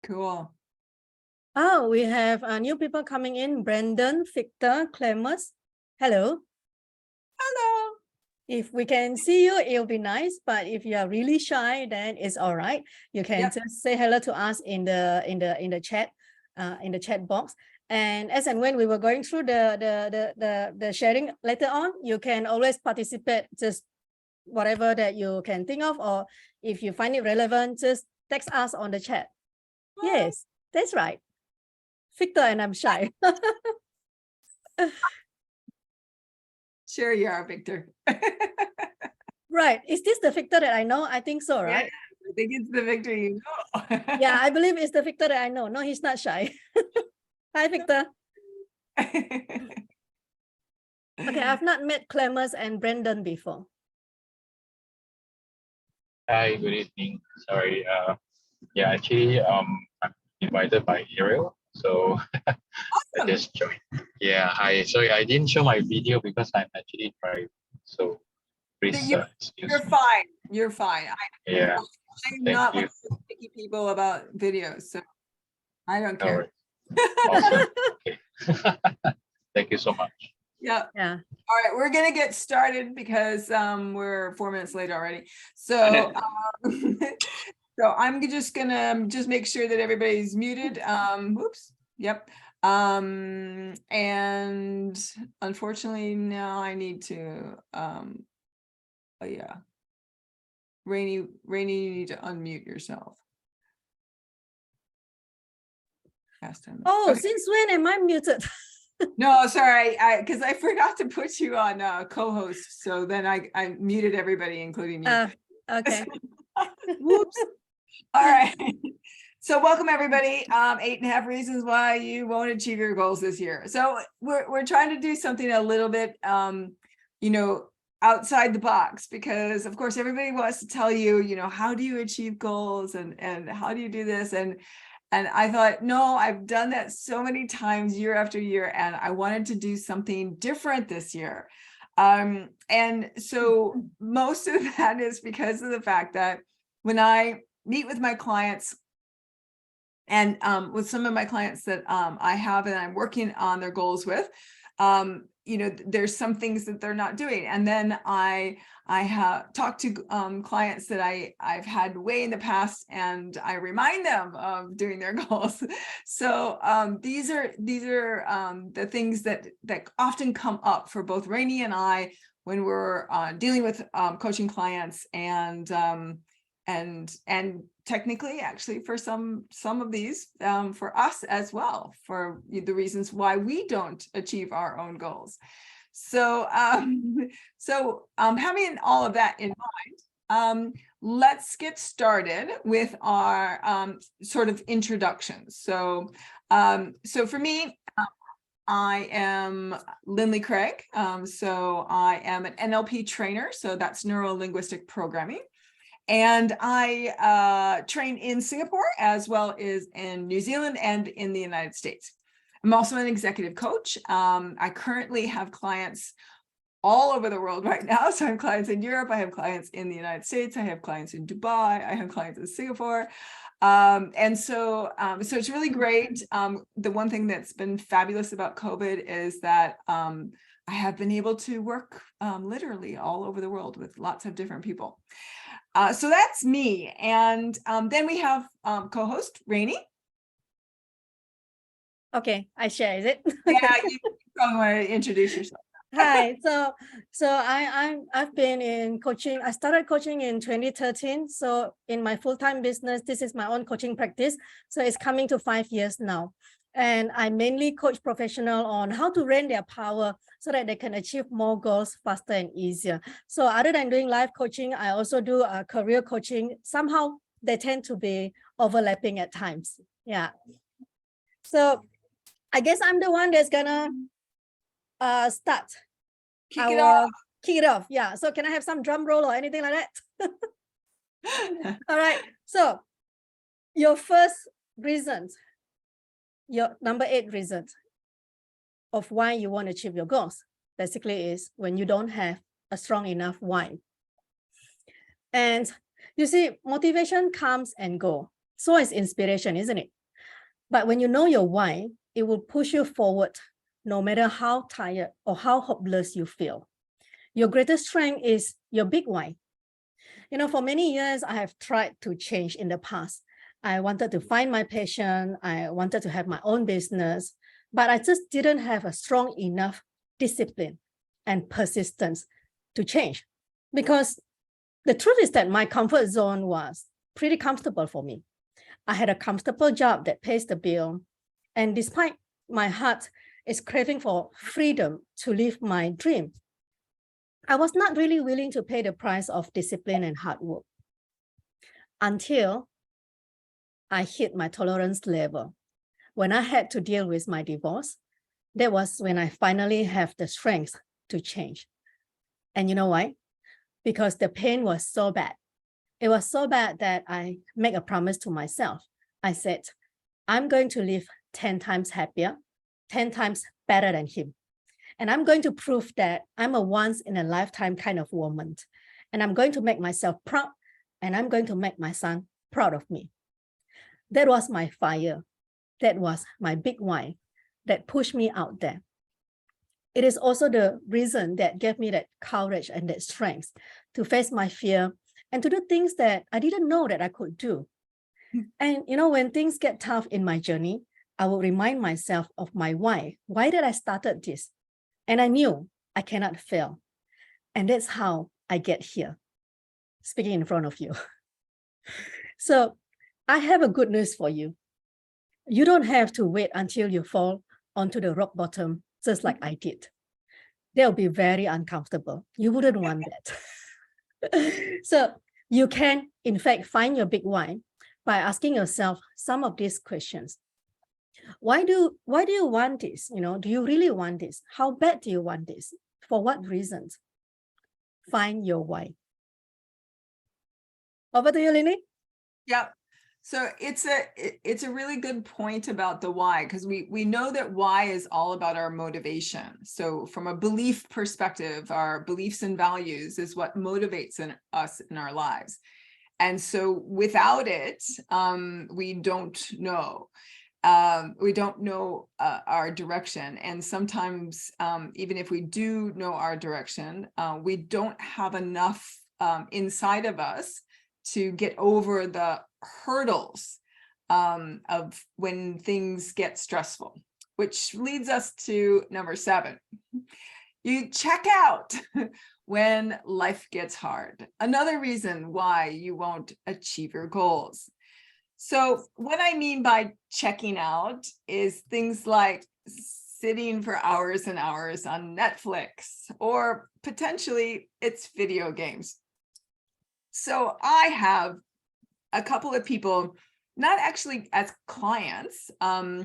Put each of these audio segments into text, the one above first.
Cool. Oh, we have new people coming in. Brandon, Victor, Clemens. Hello. Hello. If we can see you, it'll be nice. But if you are really shy, then it's all right. You can just say hello to us in the chat box. And as and when we were going through the sharing later on, you can always participate. Just whatever that you can think of, or if you find it relevant, just text us on the chat. Yes, that's right. Victor and I'm shy. Sure you are, Victor. Right. Is this the Victor that I know? I think so, right? Yeah, I think it's the Victor you know. Yeah, I believe it's the Victor that I know. No, he's not shy. Hi, Victor. Okay, I've not met Clemens and Brendan before. Hi, good evening. Sorry. Yeah, actually, I'm invited by Ariel, so I just joined. Yeah, hi. Sorry, I didn't show my video because I'm actually driving. So please excuse You're me. fine. You're fine. Yeah. I'm not like picky people about videos, so I don't care. Awesome. Okay. Thank you so much. Yeah. Yeah. All right, we're gonna get started because we're 4 minutes late already. So so I'm just gonna make sure that everybody's muted. Whoops. Yep. And unfortunately now I need to oh yeah. Rainy, you need to unmute yourself. Oh, okay. Since when am I muted? No, sorry, because I forgot to put you on co-host, so then I muted everybody, including you. Okay. Whoops. All right. So welcome everybody. 8.5 reasons why you won't achieve your goals this year. So we're trying to do something a little bit outside the box, because of course everybody wants to tell you, how do you achieve goals and how do you do this? And I thought, no, I've done that so many times year after year, and I wanted to do something different this year. And so most of that is because of the fact that when I meet with my clients and with some of my clients that I have and I'm working on their goals with, there's some things that they're not doing. And then I have talked to clients that I've had way in the past, and I remind them of doing their goals. So these are the things that often come up for both Rainey and I when we're dealing with coaching clients, and technically actually for some of these for us as well, for the reasons why we don't achieve our own goals. So having all of that in mind, let's get started with our sort of introduction. So for me, I am Lindley Craig. So I am an NLP trainer, so that's neuro-linguistic programming. And I train in Singapore as well as in New Zealand and in the United States. I'm also an executive coach. I currently have clients all over the world right now. So I have clients in Europe, I have clients in the United States, I have clients in Dubai, I have clients in Singapore. And so it's really great. The one thing that's been fabulous about COVID is that I have been able to work literally all over the world with lots of different people. So that's me. And then we have co-host Rainey. Okay, I share, is it? Yeah, you probably want to introduce yourself. Hi, so I've been in coaching. I started coaching in 2013. So in my full-time business, this is my own coaching practice. So it's coming to 5 years now. And I mainly coach professionals on how to raise their power so that they can achieve more goals faster and easier. So other than doing life coaching, I also do career coaching. Somehow they tend to be overlapping at times. Yeah. So I guess I'm the one that's gonna start. Kick it off. Yeah. So can I have some drum roll or anything like that? All right. So your first reason, your number 8 reason of why you want to achieve your goals basically is when you don't have a strong enough why. And you see, motivation comes and go. So is inspiration, isn't it? But when you know your why, it will push you forward no matter how tired or how hopeless you feel. Your greatest strength is your big why. You know, for many years, I have tried to change in the past. I wanted to find my passion. I wanted to have my own business, but I just didn't have a strong enough discipline and persistence to change. Because the truth is that my comfort zone was pretty comfortable for me. I had a comfortable job that pays the bill. And despite my heart is craving for freedom to live my dream, I was not really willing to pay the price of discipline and hard work until I hit my tolerance level. When I had to deal with my divorce, that was when I finally have the strength to change. And you know why? Because the pain was so bad. It was so bad that I made a promise to myself. I said, I'm going to live 10 times happier, 10 times better than him. And I'm going to prove that I'm a once in a lifetime kind of woman. And I'm going to make myself proud, and I'm going to make my son proud of me. That was my fire. That was my big why that pushed me out there. It is also the reason that gave me that courage and that strength to face my fear and to do things that I didn't know that I could do. And you know, when things get tough in my journey, I will remind myself of my why. Why did I started this? And I knew I cannot fail. And that's how I get here, speaking in front of you. So I have a good news for you. You don't have to wait until you fall onto the rock bottom, just like I did. They'll be very uncomfortable. You wouldn't want that. So you can, in fact, find your big why by asking yourself some of these questions. Why do you want this? You know, do you really want this? How bad do you want this? For what reasons? Find your why. Over to you, Lini. Yep. So it's a really good point about the why, because we know that why is all about our motivation. So from a belief perspective, our beliefs and values is what motivates us in our lives. And so without it, we don't know. We don't know our direction. And sometimes, even if we do know our direction, we don't have enough inside of us to get over the hurdles of when things get stressful, which leads us to number 7. You check out when life gets hard. Another reason why you won't achieve your goals. So what I mean by checking out is things like sitting for hours and hours on Netflix, or potentially it's video games. So I have a couple of people, not actually as clients. I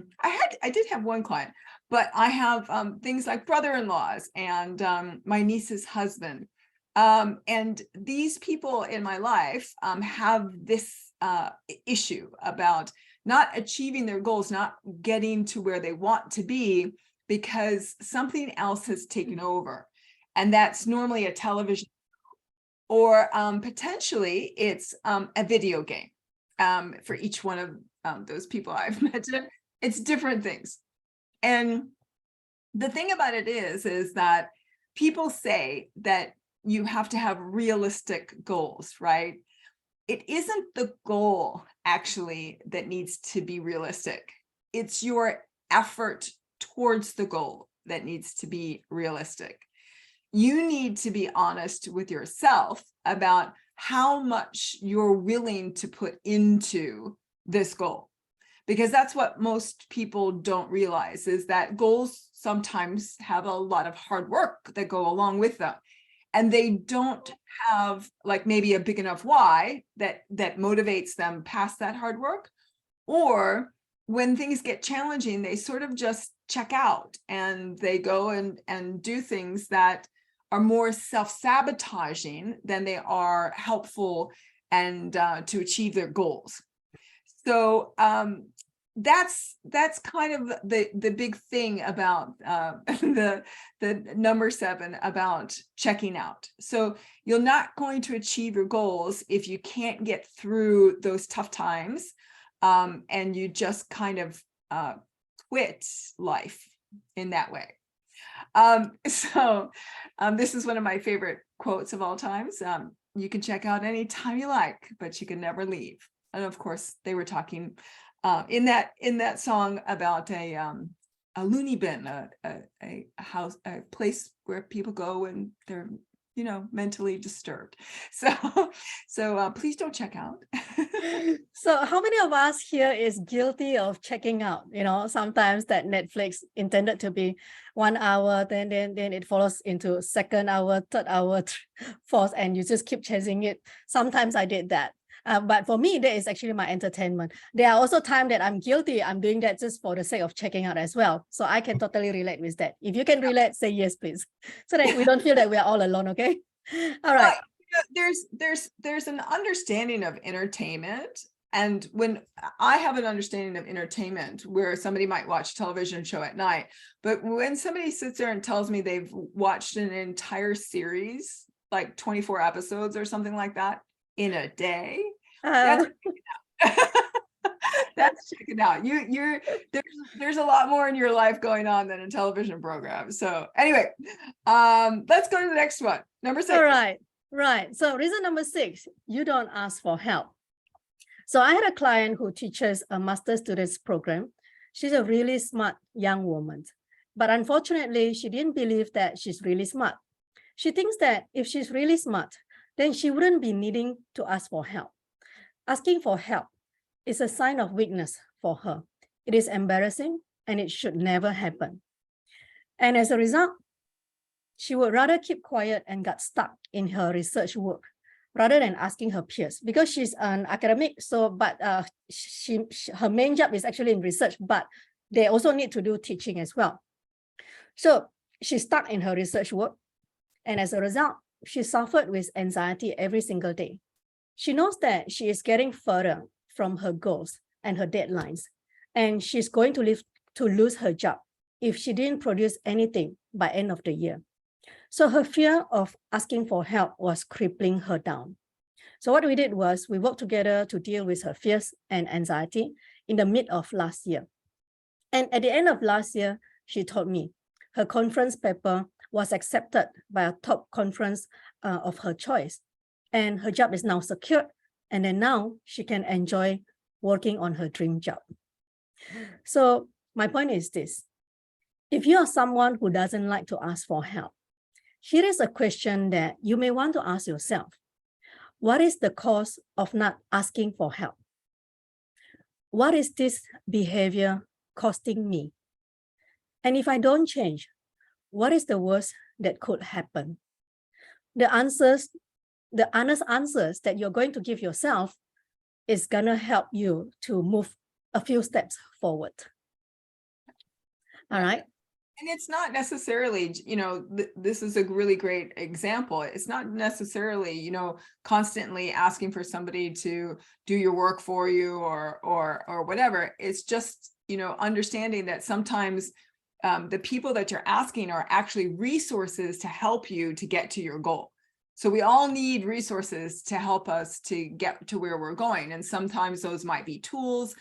did have one client, but I have things like brother-in-laws and my niece's husband. And these people in my life have this issue about not achieving their goals, not getting to where they want to be because something else has taken over. And that's normally a television, or potentially it's a video game. For each one of those people I've mentioned, it's different things. And the thing about it is that people say that you have to have realistic goals, right? It isn't the goal actually that needs to be realistic. It's your effort towards the goal that needs to be realistic. You need to be honest with yourself about how much you're willing to put into this goal, because that's what most people don't realize, is that goals sometimes have a lot of hard work that go along with them, and they don't have like maybe a big enough why that motivates them past that hard work. Or when things get challenging, they sort of just check out and they go and do things that are more self-sabotaging than they are helpful and to achieve their goals. So that's kind of the big thing about the number 7 about checking out. So you're not going to achieve your goals if you can't get through those tough times and you just kind of quit life in that way. This is one of my favorite quotes of all times. You can check out anytime you like, but you can never leave. And of course, they were talking in that song about a loony bin, a house, a place where people go when they're, you know, mentally disturbed. So please don't check out. So how many of us here is guilty of checking out? You know, sometimes that Netflix intended to be 1 hour, then it follows into second hour, third hour, fourth, and you just keep chasing it. Sometimes I did that. But for me, that is actually my entertainment. There are also times that I'm guilty. I'm doing that just for the sake of checking out as well. So I can totally relate with that. If you can relate, say yes, please. So that we don't feel that we are all alone, okay? All right. There's an understanding of entertainment. And when I have an understanding of entertainment where somebody might watch a television show at night, but when somebody sits there and tells me they've watched an entire series, like 24 episodes or something like that in a day, that's that's checking out. There's a lot more in your life going on than a television program. So anyway, let's go to the next one. Number 6. All right. Right. So reason number 6, you don't ask for help. So I had a client who teaches a master's students program. She's a really smart young woman, but unfortunately, she didn't believe that she's really smart. She thinks that if she's really smart, then she wouldn't be needing to ask for help. Asking for help is a sign of weakness for her. It is embarrassing and it should never happen. And as a result, she would rather keep quiet and got stuck in her research work rather than asking her peers, because she's an academic. So, but her main job is actually in research, but they also need to do teaching as well. So she's stuck in her research work. And as a result, she suffered with anxiety every single day. She knows that she is getting further from her goals and her deadlines, and she's going to lose her job if she didn't produce anything by end of the year. So her fear of asking for help was crippling her down. So what we did was we worked together to deal with her fears and anxiety in the mid of last year. And at the end of last year, she told me her conference paper was accepted by a top conference of her choice. And her job is now secured. And then now she can enjoy working on her dream job. So my point is this: if you are someone who doesn't like to ask for help, here is a question that you may want to ask yourself. What is the cause of not asking for help? What is this behavior costing me? And if I don't change, what is the worst that could happen? The honest answers that you're going to give yourself is going to help you to move a few steps forward. All right. And it's not necessarily, you know, this is a really great example. It's not necessarily, you know, constantly asking for somebody to do your work for you or whatever. It's just, you know, understanding that sometimes the people that you're asking are actually resources to help you to get to your goal. So we all need resources to help us to get to where we're going. And sometimes those might be tools.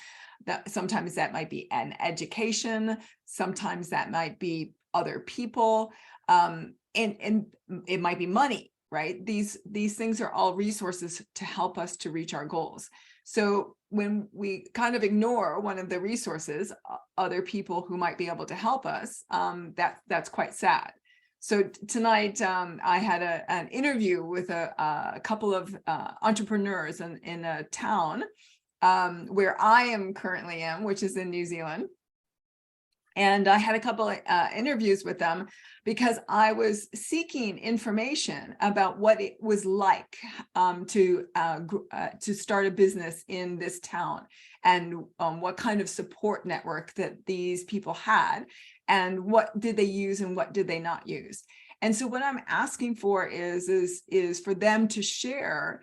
Sometimes that might be an education, sometimes that might be other people, and it might be money, right? These things are all resources to help us to reach our goals. So when we kind of ignore one of the resources, other people who might be able to help us, that's quite sad. So tonight I had an interview with a couple of entrepreneurs in a town where I am currently in, which is in New Zealand. And I had a couple of interviews with them because I was seeking information about what it was like to start a business in this town, and what kind of support network that these people had, and what did they use and what did they not use. And so what I'm asking for is for them to share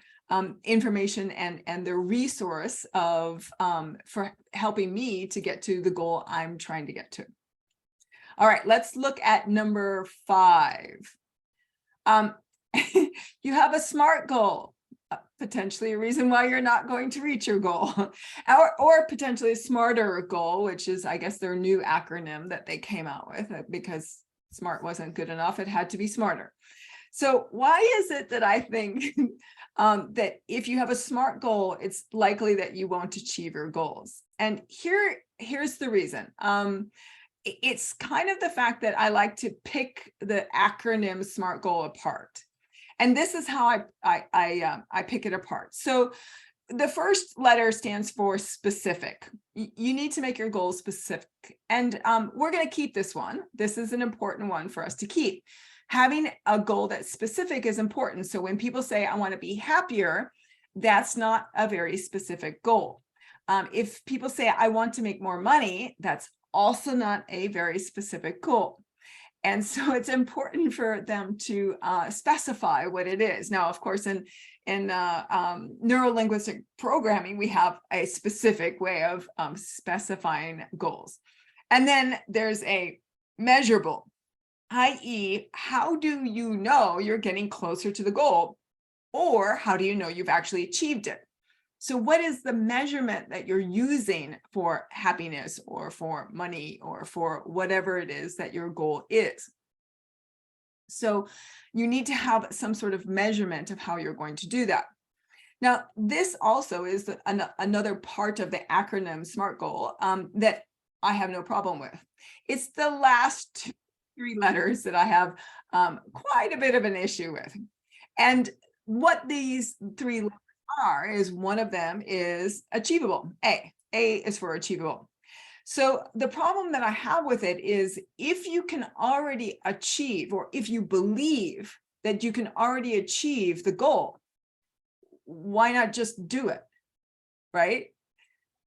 information and the resource of for helping me to get to the goal I'm trying to get to. All right, let's look at number 5. You have a SMART goal. potentially a reason why you're not going to reach your goal. Or potentially a smarter goal, which is, I guess, their new acronym that they came out with, because SMART wasn't good enough. It had to be smarter. So why is it that I think that if you have a SMART goal, it's likely that you won't achieve your goals? And here's the reason. It's kind of the fact that I like to pick the acronym SMART goal apart. And this is how I pick it apart. So the first letter stands for specific. You need to make your goals specific. And we're going to keep this one. This is an important one for us to keep. Having a goal that's specific is important. So when people say, I want to be happier, that's not a very specific goal. If people say, I want to make more money, that's also not a very specific goal. And so it's important for them to specify what it is. Now, of course, in neuro-linguistic programming, we have a specific way of specifying goals. And then there's a measurable, i.e., how do you know you're getting closer to the goal? Or how do you know you've actually achieved it? So what is the measurement that you're using for happiness or for money or for whatever it is that your goal is? So you need to have some sort of measurement of how you're going to do that. Now, this also is another part of the acronym SMART goal that I have no problem with. It's the last 3 letters that I have quite a bit of an issue with. And what these 3 letters are is, one of them is achievable. A is for achievable. So the problem that I have with it is, if you can already achieve, or if you believe that you can already achieve the goal, why not just do it, right?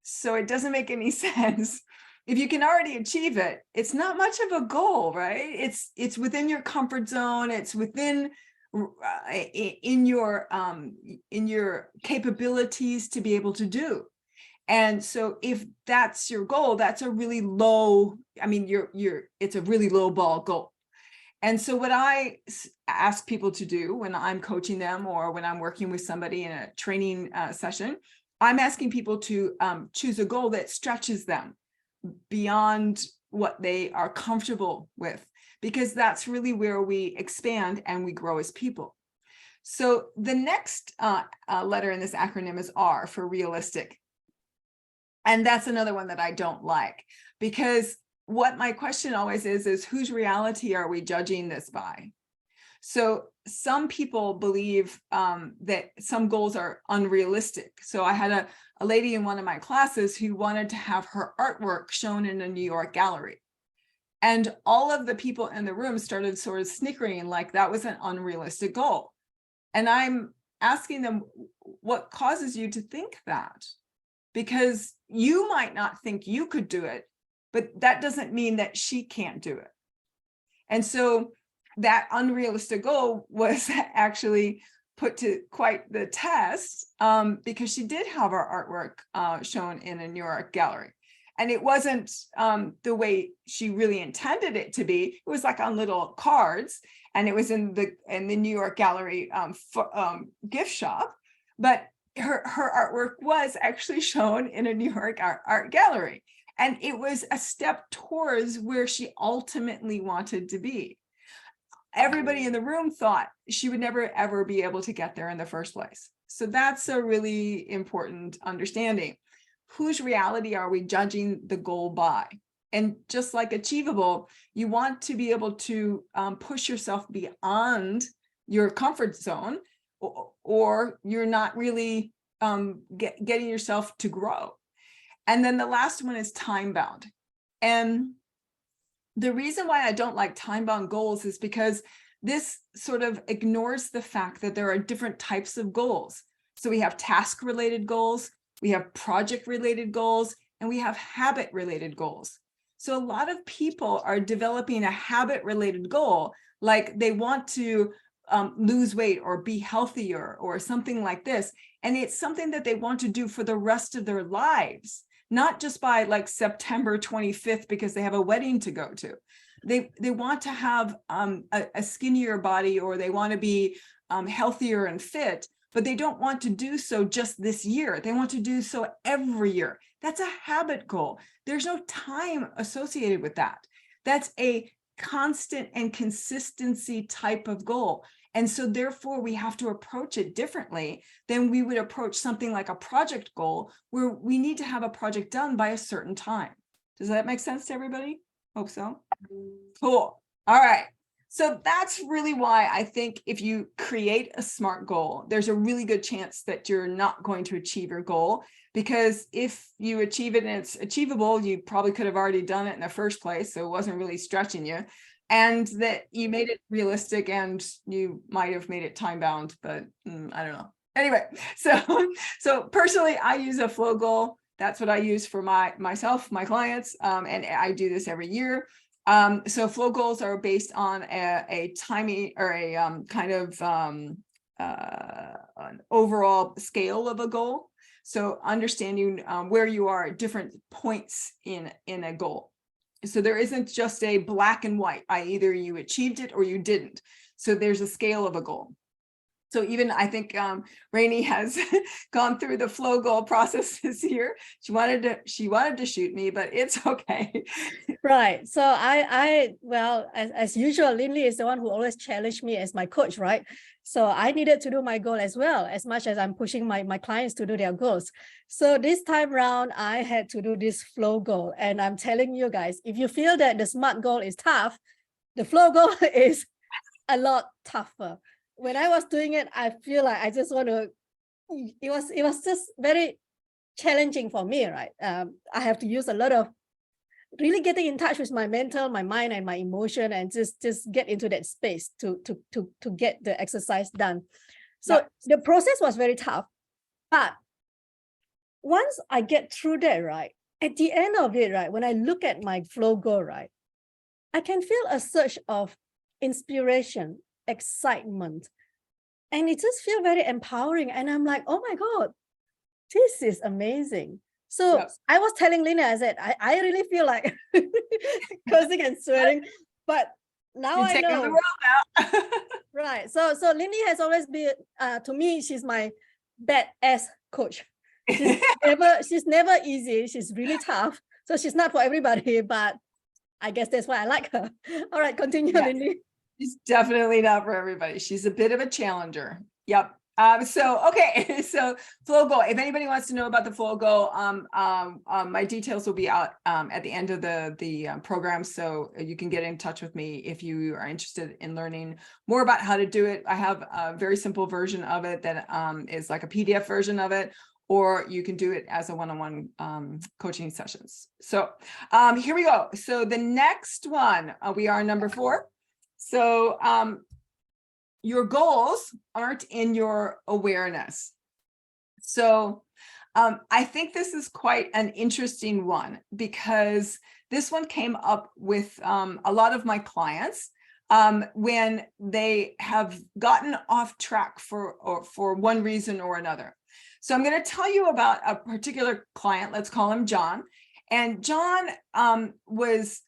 So it doesn't make any sense. If you can already achieve it, it's not much of a goal, right? It's within your comfort zone. It's within in your capabilities to be able to do. And so if that's your goal, that's a really low, I mean, it's a really low ball goal. And so what I ask people to do when I'm coaching them, or when I'm working with somebody in a training session, I'm asking people to choose a goal that stretches them beyond what they are comfortable with, because that's really where we expand and we grow as people. So the next letter in this acronym is R, for realistic. And that's another one that I don't like, because what my question always is whose reality are we judging this by? So some people believe that some goals are unrealistic. So I had a lady in one of my classes who wanted to have her artwork shown in a New York gallery. And all of the people in the room started sort of snickering, like that was an unrealistic goal. And I'm asking them, what causes you to think that? Because you might not think you could do it, but that doesn't mean that she can't do it. And so that unrealistic goal was actually put to quite the test, because she did have her artwork shown in a New York gallery. And it wasn't the way she really intended it to be. It was like on little cards, and it was in the New York Gallery gift shop. But her artwork was actually shown in a New York art gallery, and it was a step towards where she ultimately wanted to be. Everybody in the room thought she would never ever be able to get there in the first place. So that's a really important understanding. Whose reality are we judging the goal by? And just like achievable, you want to be able to push yourself beyond your comfort zone, or you're not really getting yourself to grow. And then the last one is time bound. And the reason why I don't like time bound goals is because this sort of ignores the fact that there are different types of goals. So we have task related goals, we have project related goals, and we have habit related goals. So a lot of people are developing a habit related goal, like they want to lose weight or be healthier or something like this. And it's something that they want to do for the rest of their lives, not just by like September 25th because they have a wedding to go to. They want to have a skinnier body, or they want to be healthier and fit, but they don't want to do so just this year. They want to do so every year. That's a habit goal. There's no time associated with that. That's a constant and consistency type of goal. And so therefore we have to approach it differently than we would approach something like a project goal, where we need to have a project done by a certain time. Does that make sense to everybody? Hope so. Cool. All right. So that's really why I think if you create a SMART goal, there's a really good chance that you're not going to achieve your goal, because if you achieve it and it's achievable, you probably could have already done it in the first place. So it wasn't really stretching you, and that you made it realistic, and you might have made it time bound, but I don't know. Anyway, so personally, I use a flow goal. That's what I use for myself, my clients, and I do this every year. So flow goals are based on a timing or a kind of an overall scale of a goal. So understanding where you are at different points in a goal. So there isn't just a black and white, either you achieved it or you didn't. So there's a scale of a goal. So even I think Rainey has gone through the flow goal process this year. She wanted to shoot me, but it's okay. Right. So well, as usual, Lindley is the one who always challenged me as my coach, right? So I needed to do my goal as well, as much as I'm pushing my clients to do their goals. So this time round, I had to do this flow goal. And I'm telling you guys, if you feel that the SMART goal is tough, the flow goal is a lot tougher. When I was doing it, I feel like I just want to, it was just very challenging for me, right? I have to use a lot of really getting in touch with my mental, my mind, and my emotion, and just get into that space to get the exercise done. So the process was very tough, but once I get through that, right, at the end of it, right, when I look at my flow goal, right, I can feel a surge of inspiration, excitement, and it just feels very empowering. And I'm like, oh my God, this is amazing. So I was telling Lina, I said, I really feel like cursing and swearing, but now I know. The world out. Right. So Lindy has always been, to me, she's my badass coach. She's never easy. She's really tough. So she's not for everybody, but I guess that's why I like her. All right, continue, Lindy. She's definitely not for everybody. She's a bit of a challenger. Yep. Okay, so flow goal. If anybody wants to know about the flow goal, my details will be out at the end of the program, so you can get in touch with me if you are interested in learning more about how to do it. I have a very simple version of it that is like a PDF version of it, or you can do it as a one-on-one coaching sessions. So here we go. So the next one, we are number 4. So your goals aren't in your awareness. So I think this is quite an interesting one, because this one came up with a lot of my clients when they have gotten off track for one reason or another. So I'm going to tell you about a particular client. Let's call him John. And John was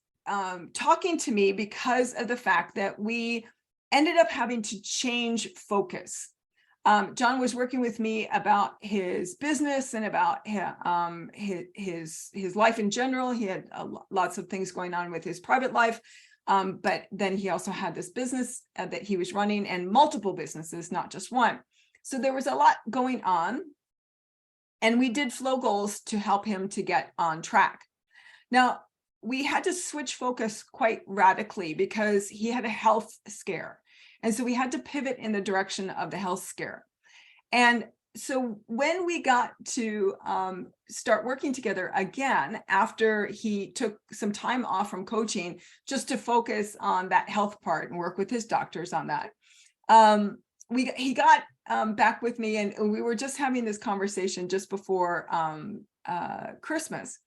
talking to me because of the fact that we ended up having to change focus. John was working with me about his business and about his life in general. He had lots of things going on with his private life, but then he also had this business that he was running, and multiple businesses, not just one. So there was a lot going on, and we did flow goals to help him to get on track. Now, we had to switch focus quite radically because he had a health scare. And so we had to pivot in the direction of the health scare. And so when we got to start working together again, after he took some time off from coaching just to focus on that health part and work with his doctors on that, he got back with me, and we were just having this conversation just before Christmas,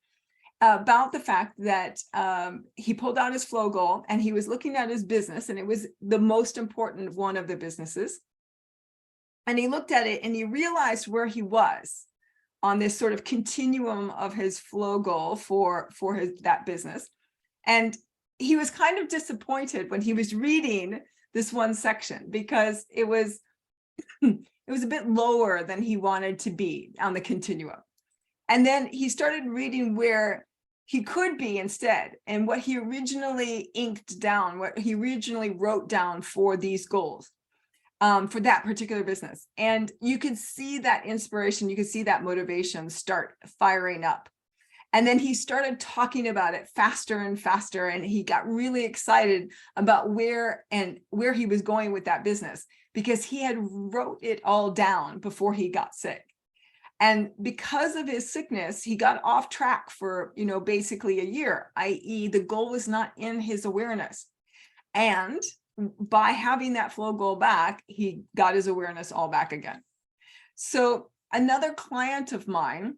about the fact that he pulled out his flow goal and he was looking at his business, and it was the most important one of the businesses. And he looked at it and he realized where he was on this sort of continuum of his flow goal for that business. And he was kind of disappointed when he was reading this one section, because it was it was a bit lower than he wanted to be on the continuum. And then he started reading where he could be instead, and what he originally inked down, what he originally wrote down for these goals, for that particular business. And you could see that inspiration, you could see that motivation start firing up. And then he started talking about it faster and faster, and he got really excited about where he was going with that business, because he had wrote it all down before he got sick. And because of his sickness, he got off track for, basically a year, i.e. the goal was not in his awareness. And by having that flow goal back, he got his awareness all back again. So another client of mine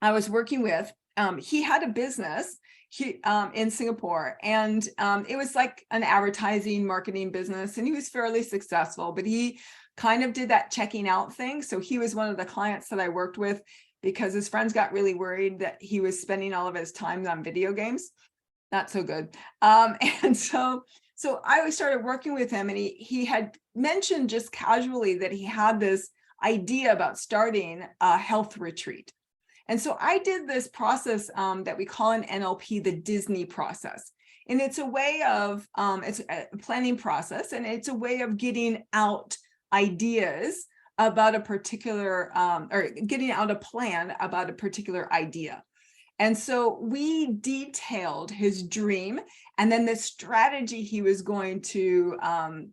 I was working with, he had a business in Singapore, and it was like an advertising marketing business, and he was fairly successful, but he kind of did that checking out thing. So he was one of the clients that I worked with because his friends got really worried that he was spending all of his time on video games. Not so good. And so I started working with him, and he had mentioned just casually that he had this idea about starting a health retreat. And so I did this process that we call in NLP the Disney process. And it's a way of, it's a planning process, and it's a way of getting out ideas about a particular, or getting out a plan about a particular idea. And so we detailed his dream and then the strategy he was going to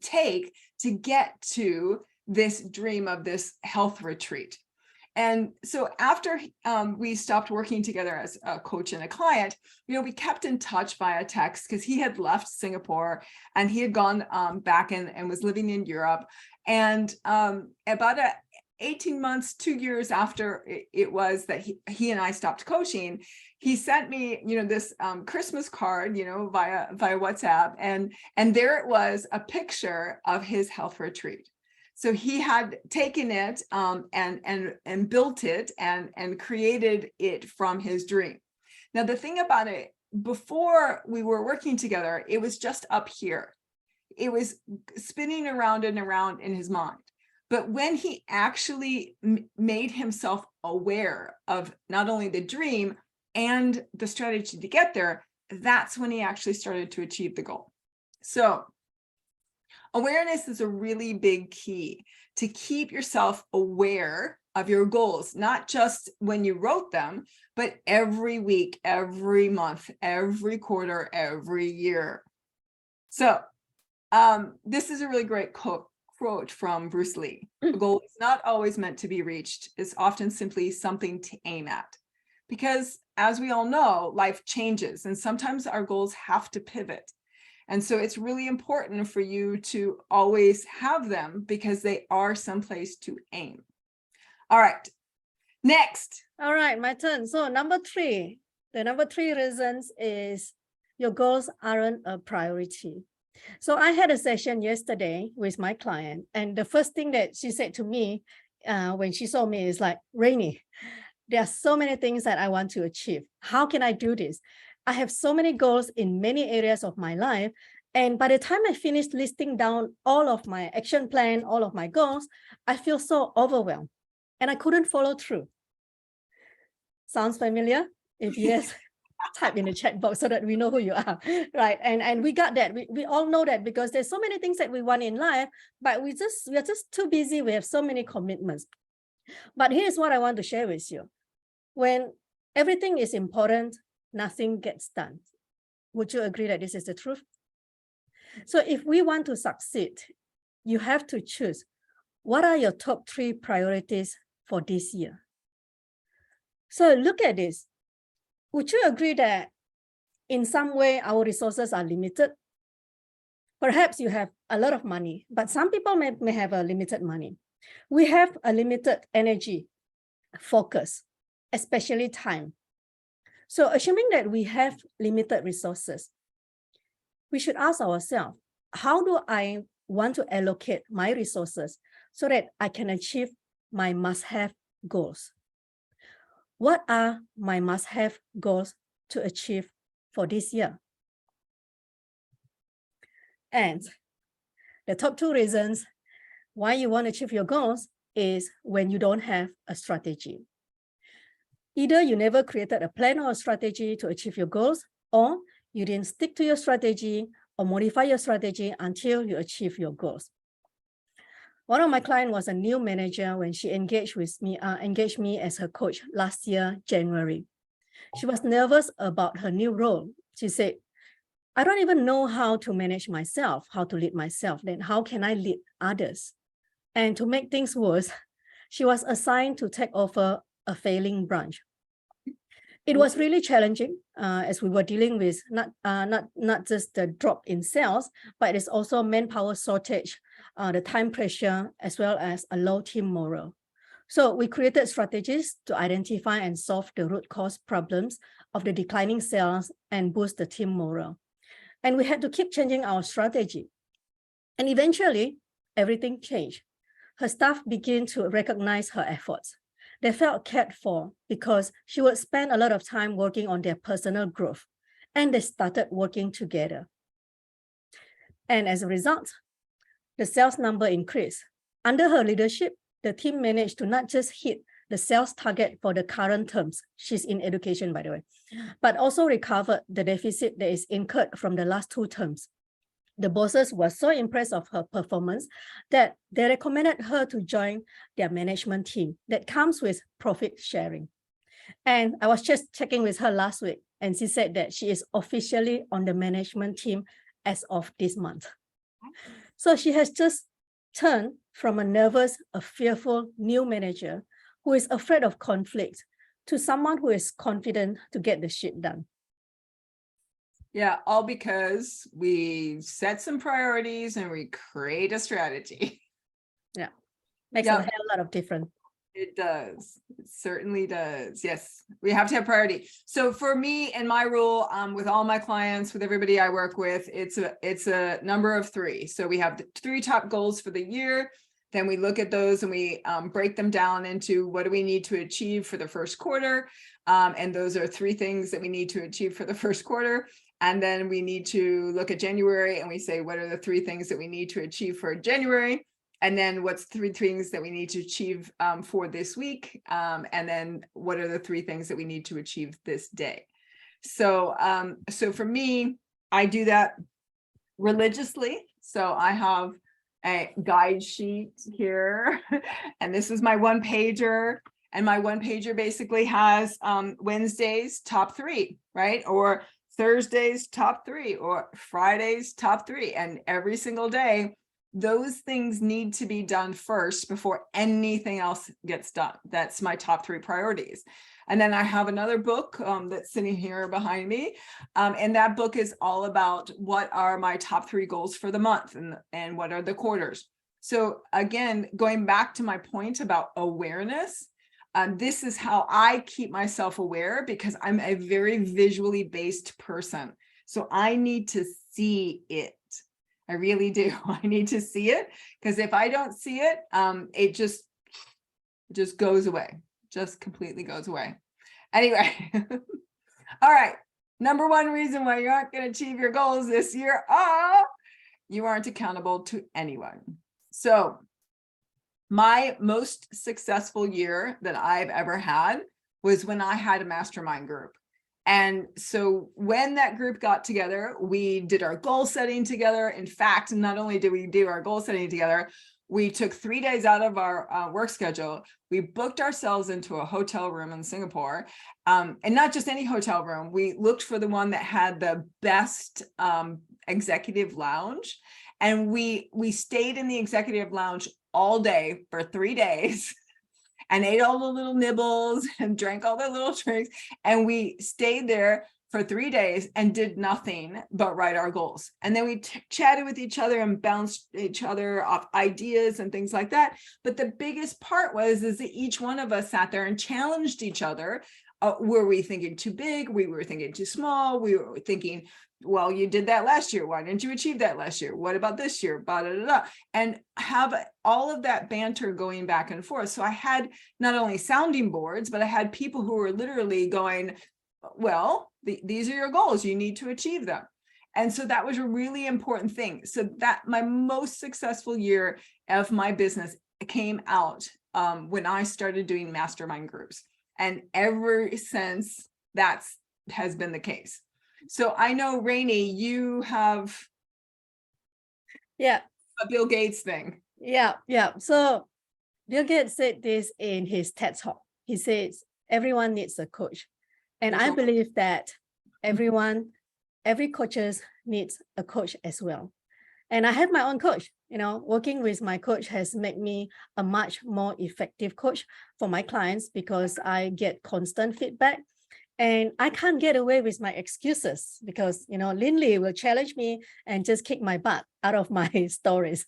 take to get to this dream of this health retreat. And so after we stopped working together as a coach and a client, we kept in touch via text, because he had left Singapore and he had gone back and was living in Europe. And about 18 months, 2 years after it was that he and I stopped coaching, he sent me, this Christmas card, via WhatsApp, and there it was, a picture of his health retreat. So he had taken it and built it and created it from his dream. Now, the thing about it, before we were working together, it was just up here. It was spinning around and around in his mind. But when he actually made himself aware of not only the dream and the strategy to get there, that's when he actually started to achieve the goal. So awareness is a really big key to keep yourself aware of your goals, not just when you wrote them, but every week, every month, every quarter, every year. So this is a really great quote from Bruce Lee. A goal is not always meant to be reached. It's often simply something to aim at. Because as we all know, life changes, and sometimes our goals have to pivot. And so it's really important for you to always have them, because they are someplace to aim. All right, next. All right, my turn. So number 3, the number 3 reasons is your goals aren't a priority. So I had a session yesterday with my client, and the first thing that she said to me when she saw me is like, Rainy, there are so many things that I want to achieve. How can I do this? I have so many goals in many areas of my life. And by the time I finished listing down all of my action plan, all of my goals, I feel so overwhelmed and I couldn't follow through. Sounds familiar? If yes, type in the chat box so that we know who you are, right? And we got that. We all know that, because there's so many things that we want in life, but we are just too busy. We have so many commitments. But here's what I want to share with you. When everything is important, nothing gets done. Would you agree that this is the truth? So if we want to succeed, you have to choose, what are your top 3 priorities for this year? So look at this. Would you agree that in some way our resources are limited? Perhaps you have a lot of money, but some people may have a limited money. We have a limited energy, focus, especially time. So assuming that we have limited resources, we should ask ourselves, how do I want to allocate my resources so that I can achieve my must-have goals? What are my must-have goals to achieve for this year? And the top 2 reasons why you want to achieve your goals is when you don't have a strategy. Either you never created a plan or a strategy to achieve your goals, or you didn't stick to your strategy or modify your strategy until you achieve your goals. One of my clients was a new manager when she engaged me as her coach last year, January. She was nervous about her new role. She said, I don't even know how to manage myself, how to lead myself. Then how can I lead others? And to make things worse, she was assigned to take over a failing branch. It was really challenging as we were dealing with not just the drop in sales, but it's also manpower shortage, the time pressure, as well as a low team morale. So we created strategies to identify and solve the root cause problems of the declining sales and boost the team morale. And we had to keep changing our strategy. And eventually, everything changed. Her staff began to recognize her efforts. They felt cared for because she would spend a lot of time working on their personal growth, and they started working together. And as a result, the sales number increased. Under her leadership, the team managed to not just hit the sales target for the current terms, she's in education, by the way, but also recovered the deficit that is incurred from the last 2 terms. The bosses were so impressed of her performance that they recommended her to join their management team that comes with profit sharing. And I was just checking with her last week, and she said that she is officially on the management team as of this month. So she has just turned from a nervous, a fearful new manager who is afraid of conflict to someone who is confident to get the shit done. Yeah, all because we set some priorities and we create a strategy. Yeah, makes Yeah. a hell lot of difference. It does. It certainly does. Yes, we have to have priority. So for me and my rule, with all my clients, with everybody I work with, it's a number of 3. So we have the 3 top goals for the year. Then we look at those and we break them down into what do we need to achieve for the first quarter. And those are 3 things that we need to achieve for the first quarter. And then we need to look at January and we say, what are the 3 things that we need to achieve for January? And then what's 3 things that we need to achieve for this week? And then what are the 3 things that we need to achieve this day? So, so for me, I do that religiously. So I have a guide sheet here, and this is my 1-pager. And my 1-pager basically has Wednesday's top 3, right? Or Thursday's top 3, or Friday's top 3. And every single day, those things need to be done first before anything else gets done. That's my top 3 priorities. And then I have another book that's sitting here behind me. And that book is all about what are my top 3 goals for the month and what are the quarters. So again, going back to my point about awareness, this is how I keep myself aware, because I'm a very visually based person. So I need to see it. I really do. I need to see it, because if I don't see it, it just goes away, just completely goes away. Anyway, all right. Number 1 reason why you aren't going to achieve your goals this year, you aren't accountable to anyone. So my most successful year that I've ever had was when I had a mastermind group. And so when that group got together, we did our goal setting together. In fact, not only did we do our goal setting together, we took 3 days out of our work schedule. We booked ourselves into a hotel room in Singapore, and not just any hotel room. We looked for the one that had the best executive lounge. And we stayed in the executive lounge all day for 3 days and ate all the little nibbles and drank all the little drinks. And we stayed there for 3 days and did nothing but write our goals. And then we chatted with each other and bounced each other off ideas and things like that. But the biggest part is that each one of us sat there and challenged each other. Were we thinking too big? We were thinking too small. We were thinking, well, you did that last year. Why didn't you achieve that last year? What about this year? Blah, blah, blah, blah. And have all of that banter going back and forth. So I had not only sounding boards, but I had people who were literally going, well, these are your goals. You need to achieve them. And so that was a really important thing. So that my most successful year of my business came out when I started doing mastermind groups. And ever since that's has been the case. So I know, Rainey, you have Yeah, a Bill Gates thing. yeah. So Bill Gates said this in his TED Talk. He says, everyone needs a coach. And I believe that every coaches needs a coach as well. And I have my own coach. Working with my coach has made me a much more effective coach for my clients because I get constant feedback. And I can't get away with my excuses because, Lindley will challenge me and just kick my butt out of my stories,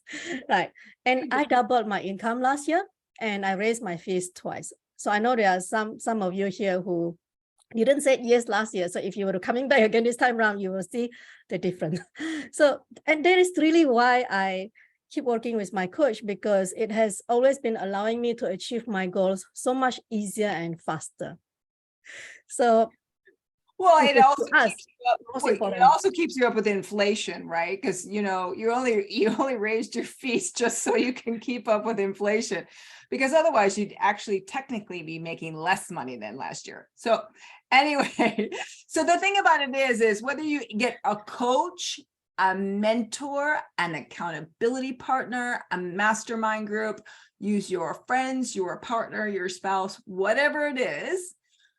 right? And I doubled my income last year and I raised my fees twice. So I know there are some of you here who didn't say yes last year. So if you were coming back again this time around, you will see the difference. So, and that is really why I keep working with my coach, because it has always been allowing me to achieve my goals so much easier and faster. So, well, it also us, keeps you up, most wait, it important. also keeps you up with inflation, right? Because you only raised your fees just so you can keep up with inflation, because otherwise you'd actually technically be making less money than last year. So anyway, so the thing about it is whether you get a coach, a mentor, an accountability partner, a mastermind group, use your friends, your partner, your spouse, whatever it is,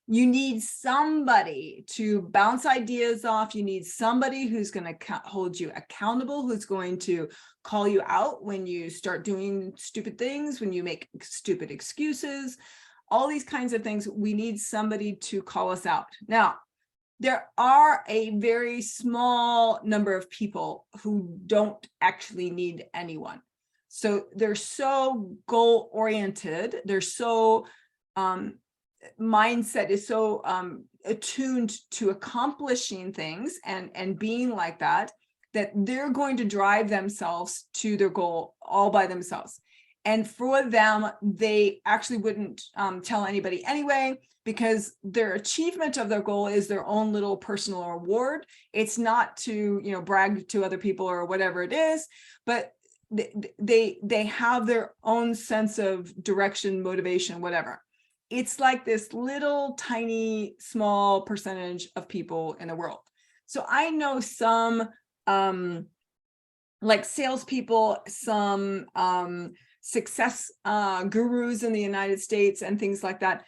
you need somebody to bounce ideas off. You need somebody who's going to hold you accountable, who's going to call you out when you start doing stupid things, when you make stupid excuses, all these kinds of things. We need somebody to call us out. Now, there are a very small number of people who don't actually need anyone. So they're so goal oriented. They're so mindset is so attuned to accomplishing things and being like that they're going to drive themselves to their goal all by themselves. And for them, they actually wouldn't tell anybody anyway, because their achievement of their goal is their own little personal reward. It's not to brag to other people or whatever it is, but they have their own sense of direction, motivation, whatever. It's like this little tiny small percentage of people in the world. So I know some like salespeople, some success gurus in the United States and things like that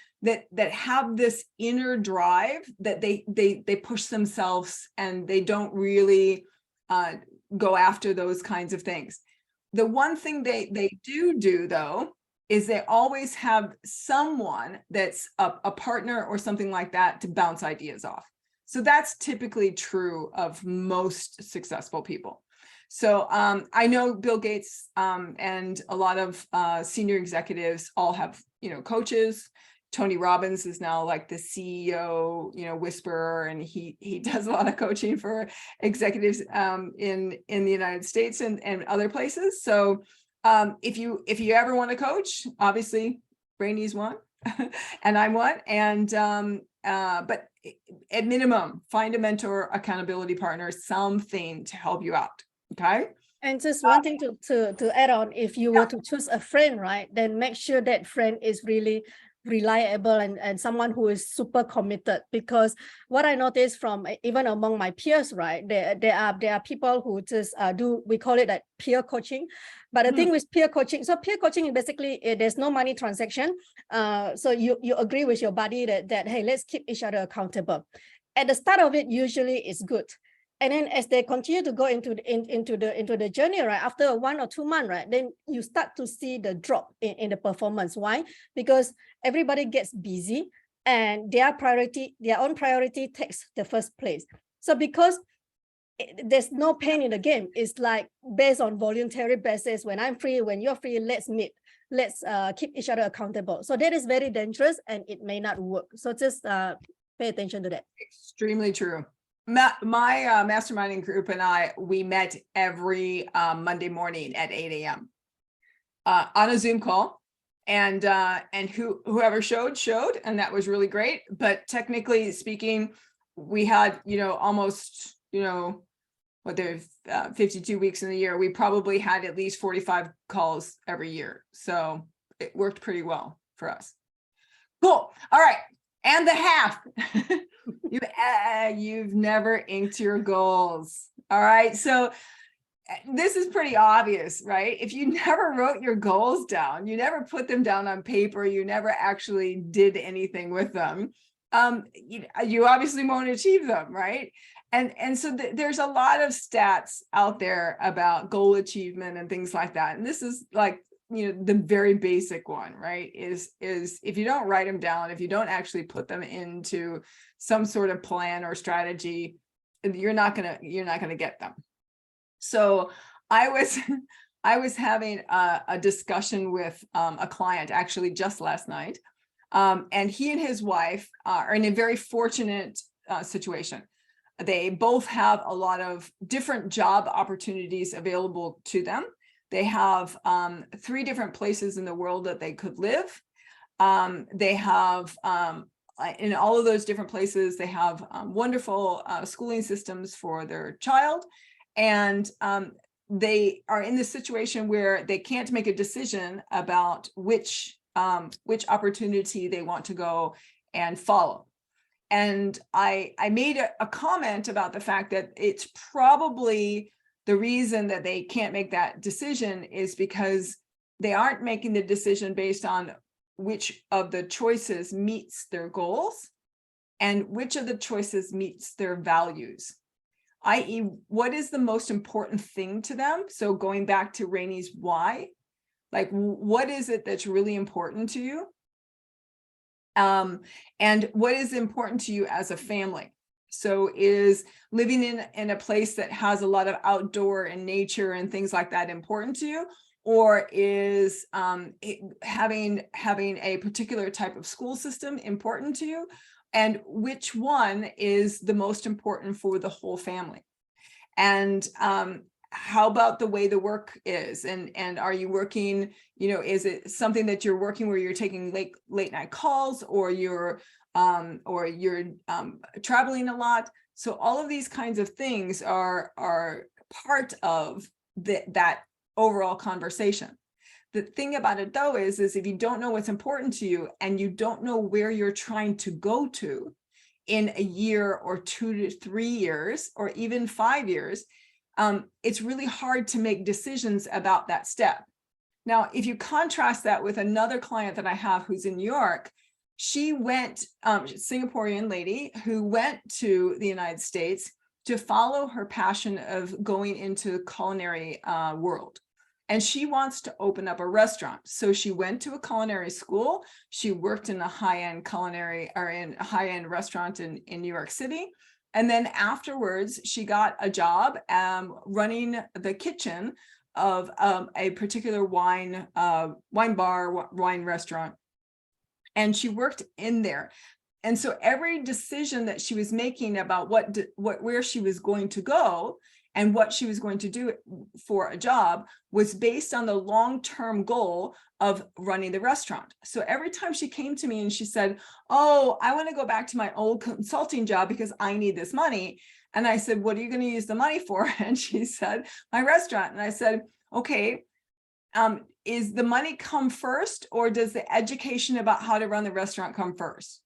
have this inner drive that they push themselves and they don't really go after those kinds of things. The one thing they do though is they always have someone that's a partner or something like that to bounce ideas off. So that's typically true of most successful people. So I know Bill Gates and a lot of senior executives all have, coaches. Tony Robbins is now like the CEO, whisperer, and he does a lot of coaching for executives in the United States and other places. So if you ever want to coach, obviously Rainey's one and I'm one. And but at minimum, find a mentor, accountability partner, something to help you out. Okay. And just one thing to add on, if you were to choose a friend, right, then make sure that friend is really reliable and someone who is super committed. Because what I noticed from even among my peers, right, there are people who just we call it like peer coaching. But the thing with peer coaching, so peer coaching is basically there's no money transaction. So you agree with your buddy that hey, let's keep each other accountable. At the start of it, usually it's good. And then as they continue to go into the journey, right, after 1 or 2 months, right, then you start to see the drop in the performance. Why? Because everybody gets busy and their own priority takes the first place. So because there's no pain in the game, it's like based on voluntary basis. When I'm free, when you're free, let's meet. Let's keep each other accountable. So that is very dangerous and it may not work. So just pay attention to that. Extremely true. My masterminding group and we met every Monday morning at 8 a.m. On a Zoom call, and whoever showed, and that was really great. But technically speaking, we had almost there's 52 weeks in the year, we probably had at least 45 calls every year. So it worked pretty well for us. Cool. All right. And the half. You've never inked your goals. All right. So this is pretty obvious, right? If you never wrote your goals down, you never put them down on paper, you never actually did anything with them, you obviously won't achieve them, right? And so there's a lot of stats out there about goal achievement and things like that. And this is like, the very basic one, right? Is if you don't write them down, if you don't actually put them into some sort of plan or strategy, you're not gonna get them. So I was having a discussion with a client actually just last night, and he and his wife are in a very fortunate situation. They both have a lot of different job opportunities available to them. They have 3 different places in the world that they could live. They have, in all of those different places, they have wonderful schooling systems for their child. And they are in this situation where they can't make a decision about which opportunity they want to go and follow. And I made a comment about the fact that it's probably the reason that they can't make that decision is because they aren't making the decision based on which of the choices meets their goals and which of the choices meets their values, i.e., what is the most important thing to them? So going back to Rainey's why, like, what is it that's really important to you? And what is important to you as a family? So is living in a place that has a lot of outdoor and nature and things like that important to you? Or is having a particular type of school system important to you? And which one is the most important for the whole family? And how about the way the work is? And are you working, is it something that you're working where you're taking late night calls, or you're traveling a lot? So all of these kinds of things are part of that overall conversation. The thing about it though is if you don't know what's important to you and you don't know where you're trying to go to in a year or 2 to 3 years or even 5 years, it's really hard to make decisions about that step. Now, if you contrast that with another client that I have who's in New York, she went, Singaporean lady who went to the United States to follow her passion of going into culinary world. And she wants to open up a restaurant. So she went to a culinary school. She worked in a high-end culinary or in a high-end restaurant in New York City. And then afterwards, she got a job running the kitchen of a particular wine bar, wine restaurant. And she worked in there. And so every decision that she was making about where she was going to go and what she was going to do for a job was based on the long-term goal of running the restaurant. So every time she came to me and she said, oh, I want to go back to my old consulting job because I need this money. And I said, what are you going to use the money for? And she said, my restaurant. And I said, okay, is the money come first, or does the education about how to run the restaurant come first?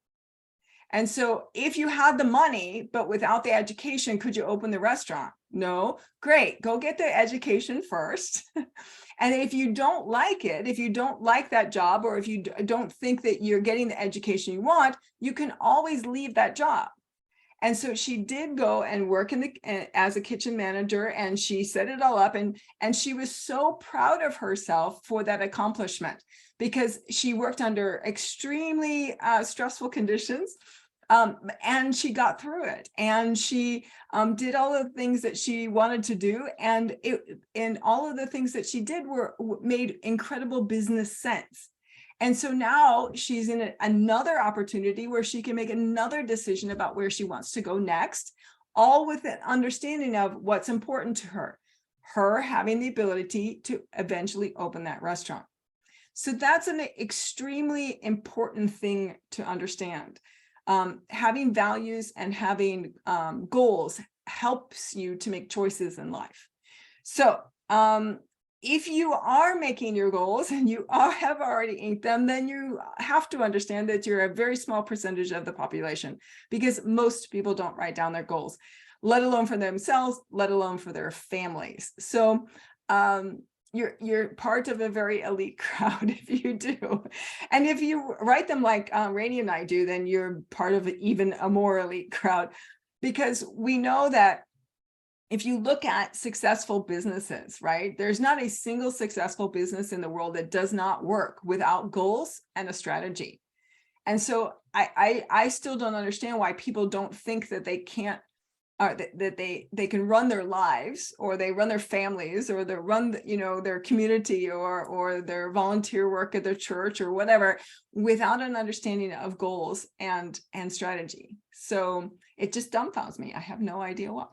And so if you had the money, but without the education, could you open the restaurant? No. Great. Go get the education first. And if you don't like it, if you don't like that job, or if you don't think that you're getting the education you want, you can always leave that job. And so she did go and work as a kitchen manager, and she set it all up. And she was so proud of herself for that accomplishment, because she worked under extremely stressful conditions. And she got through it, and she did all of the things that she wanted to do, and all of the things that she did made incredible business sense. And so now she's in another opportunity where she can make another decision about where she wants to go next, all with an understanding of what's important to her having the ability to eventually open that restaurant. So that's an extremely important thing to understand. Having values and having goals helps you to make choices in life. So if you are making your goals and you have already inked them, then you have to understand that you're a very small percentage of the population, because most people don't write down their goals, let alone for themselves, let alone for their families. So you're part of a very elite crowd if you do. And if you write them like Rainey and I do, then you're part of even a more elite crowd, because we know that if you look at successful businesses, right, there's not a single successful business in the world that does not work without goals and a strategy. And so I still don't understand why people don't think that they can't, that they can run their lives, or they run their families, or they run, you know, their community, or their volunteer work at their church or whatever, without an understanding of goals and strategy. So it just dumbfounds me. I have no idea why.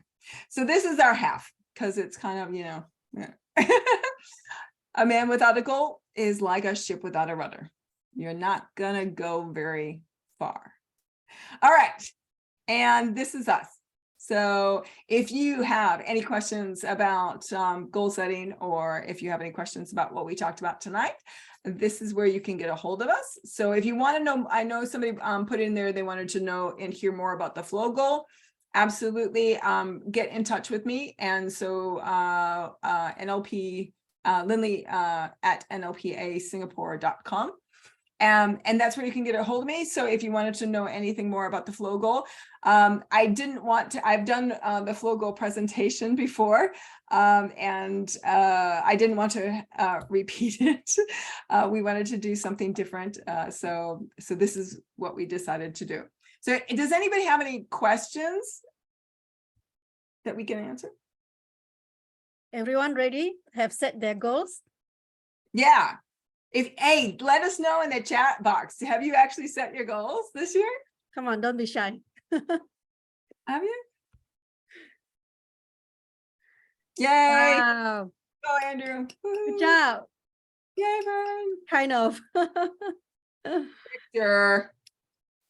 So this is our half, because it's kind of, you know, yeah. A man without a goal is like a ship without a rudder. You're not gonna go very far. All right, and this is us. So if you have any questions about goal setting, or if you have any questions about what we talked about tonight, this is where you can get a hold of us. So if you want to know, I know somebody put in there, they wanted to know and hear more about the flow goal. Absolutely, get in touch with me. And so NLP, Lindley at nlpasingapore.com. And that's where you can get a hold of me. So if you wanted to know anything more about the flow goal, I didn't want to, I've done the flow goal presentation before, and I didn't want to repeat it. We wanted to do something different. So this is what we decided to do. So does anybody have any questions that we can answer? Everyone ready? Have set their goals? Yeah. Hey, let us know in the chat box. Have you actually set your goals this year? Come on, don't be shy. Have you? Yay. Wow, Go, Andrew. good job. Yay, Vern. Kind of. Victor.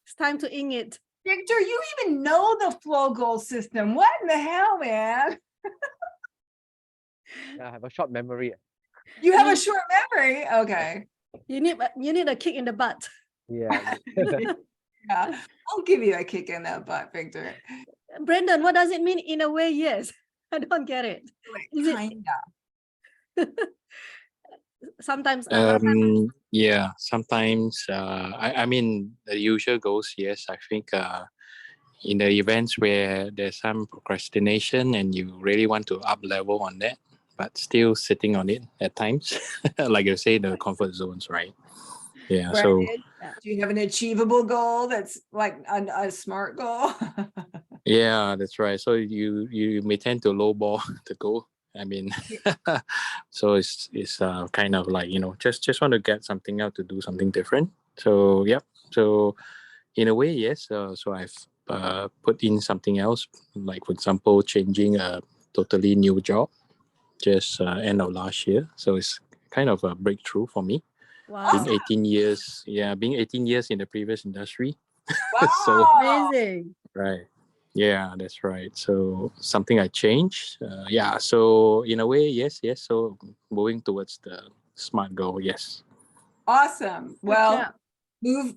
It's time to ink it. Victor, you even know the flow goal system. What in the hell, man? I have a short memory. You have a short memory. Okay. You need a kick in the butt. Yeah. Yeah. I'll give you a kick in that butt, Victor. Brendan, what does it mean? In a way, yes. I don't get it. Is it Kinda. sometimes? Yeah, sometimes I mean the usual goals, yes. I think in the events where there's some procrastination and you really want to up level on that, but still sitting on it at times, like you say, the comfort zones, right? Yeah. So Brandon, do you have an achievable goal that's like a SMART goal? yeah, that's right. So you may tend to lowball the goal. I mean, so it's kind of like, you know, just want to get something out to do something different. So yep. So in a way, yes. So I've put in something else, like for example, changing a totally new job just end of last year. So it's kind of a breakthrough for me. Wow, Being 18 years, being 18 years in the previous industry. Wow. So amazing. right. Yeah, that's right. So something I changed. Yeah. So in a way, yes. So moving towards the SMART goal, yes. Awesome. Good Well, job.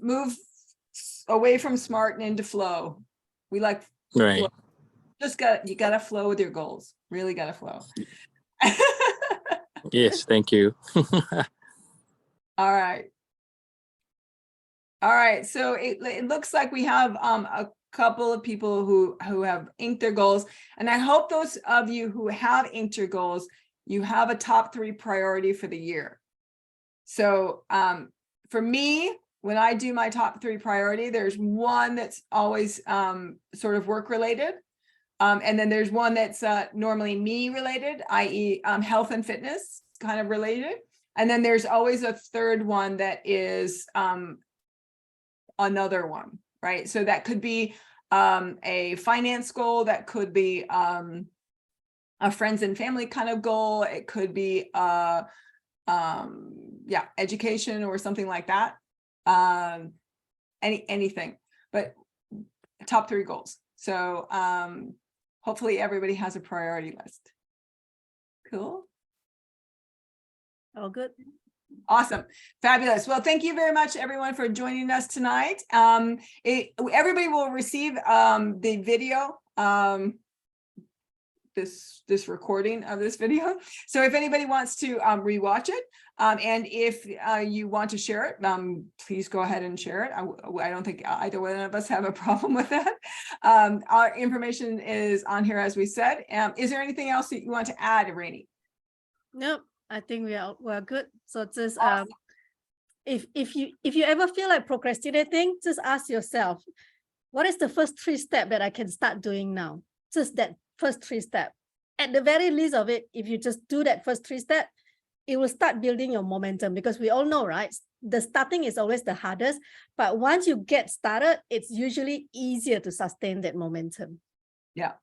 move away from SMART and into flow. We like Right. flow. You gotta flow with your goals. Really gotta flow. Yes. Thank you. All right. All right. So it looks like we have a couple of people who have inked their goals. And I hope those of you who have inked your goals, you have a top 3 priority for the year. So for me, when I do my top 3 priority, there's one that's always sort of work related. And then there's one that's normally me related, i.e. Health and fitness kind of related. And then there's always a third one that is another one, right? So that could be a finance goal, that could be a friends and family kind of goal. It could be education or something like that. Anything, but top 3 goals. So hopefully everybody has a priority list. Cool. Oh, good. Awesome. Fabulous. Well, thank you very much, everyone, for joining us tonight. Everybody will receive the video, this recording of this video. So if anybody wants to rewatch it, and if you want to share it, please go ahead and share it. I don't think either one of us have a problem with that. Our information is on here, as we said. Is there anything else that you want to add, Rainey? Nope, I think we're good. So just Awesome. if you ever feel like procrastinating, just ask yourself, what is the first 3 steps that I can start doing now? Just that first 3 steps. At the very least of it, if you just do that first 3 steps, it will start building your momentum, because we all know, right? The starting is always the hardest, but once you get started, it's usually easier to sustain that momentum. Yeah,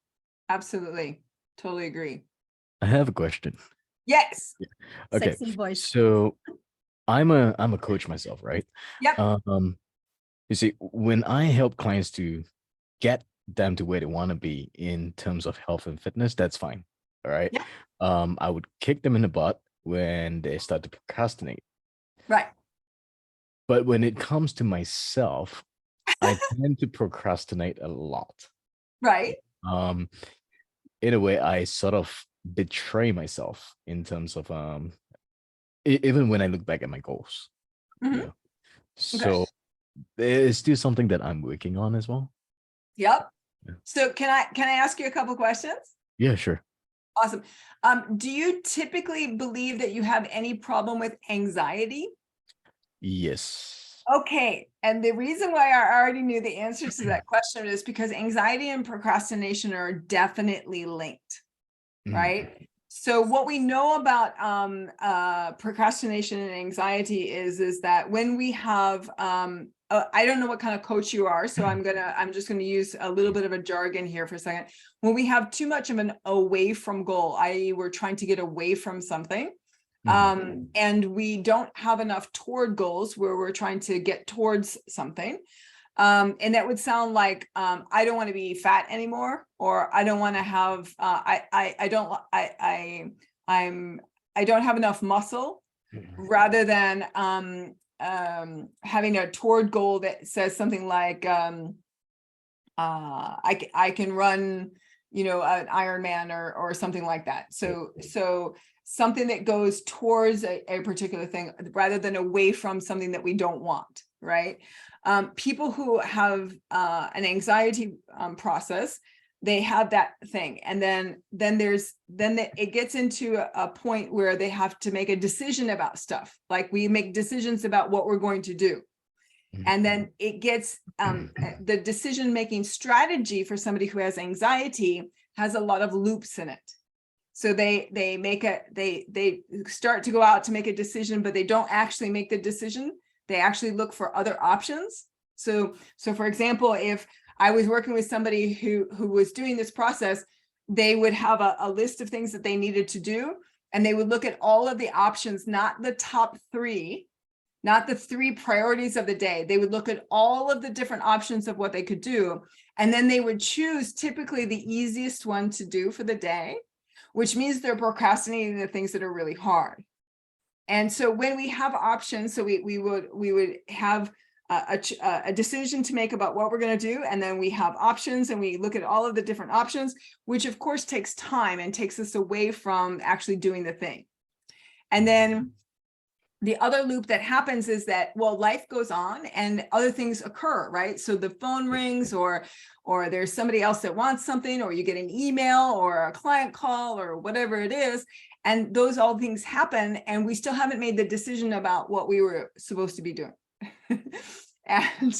absolutely. Totally agree. I have a question. Yes. Okay, Sexy voice. so I'm a coach myself, right? Yep. You see, when I help clients to get them to where they want to be in terms of health and fitness, that's fine. All right. Yeah. I would kick them in the butt when they start to procrastinate. Right. But when it comes to myself, I tend to procrastinate a lot. Right. In a way, I sort of betray myself in terms of even when I look back at my goals. Mhm. Yeah. So it's still something that I'm working on as well. Yep. Yeah. So can I ask you a couple questions? Yeah, sure. Awesome. Do you typically believe that you have any problem with anxiety? Yes. Okay. And the reason why I already knew the answer to that question is because anxiety and procrastination are definitely linked, right? So what we know about procrastination and anxiety is that when we have I don't know what kind of coach you are, so I'm just gonna use a little bit of a jargon here for a second. When we have too much of an away from goal, i.e., we're trying to get away from something, and we don't have enough toward goals where we're trying to get towards something. And that would sound like I don't want to be fat anymore, or I don't want to have I don't have enough muscle, rather than having a toward goal that says something like I can run, you know, an Ironman or something like that. So something that goes towards a particular thing rather than away from something that we don't want, right? People who have an anxiety process, they have that thing, and then it gets into a point where they have to make a decision about stuff. Like we make decisions about what we're going to do, and then it gets the decision-making strategy for somebody who has anxiety has a lot of loops in it. So they start to go out to make a decision, but they don't actually make the decision. They actually look for other options. So for example, if I was working with somebody who was doing this process, they would have a list of things that they needed to do, and they would look at all of the options, not the top 3, not the 3 priorities of the day. They would look at all of the different options of what they could do, and then they would choose typically the easiest one to do for the day, which means they're procrastinating the things that are really hard. And so when we have options, so we would have a decision to make about what we're going to do, and then we have options, and we look at all of the different options, which of course takes time and takes us away from actually doing the thing. And then the other loop that happens is that, well, life goes on and other things occur, right? So the phone rings, or there's somebody else that wants something, or you get an email or a client call or whatever it is. And those all things happen, and we still haven't made the decision about what we were supposed to be doing. and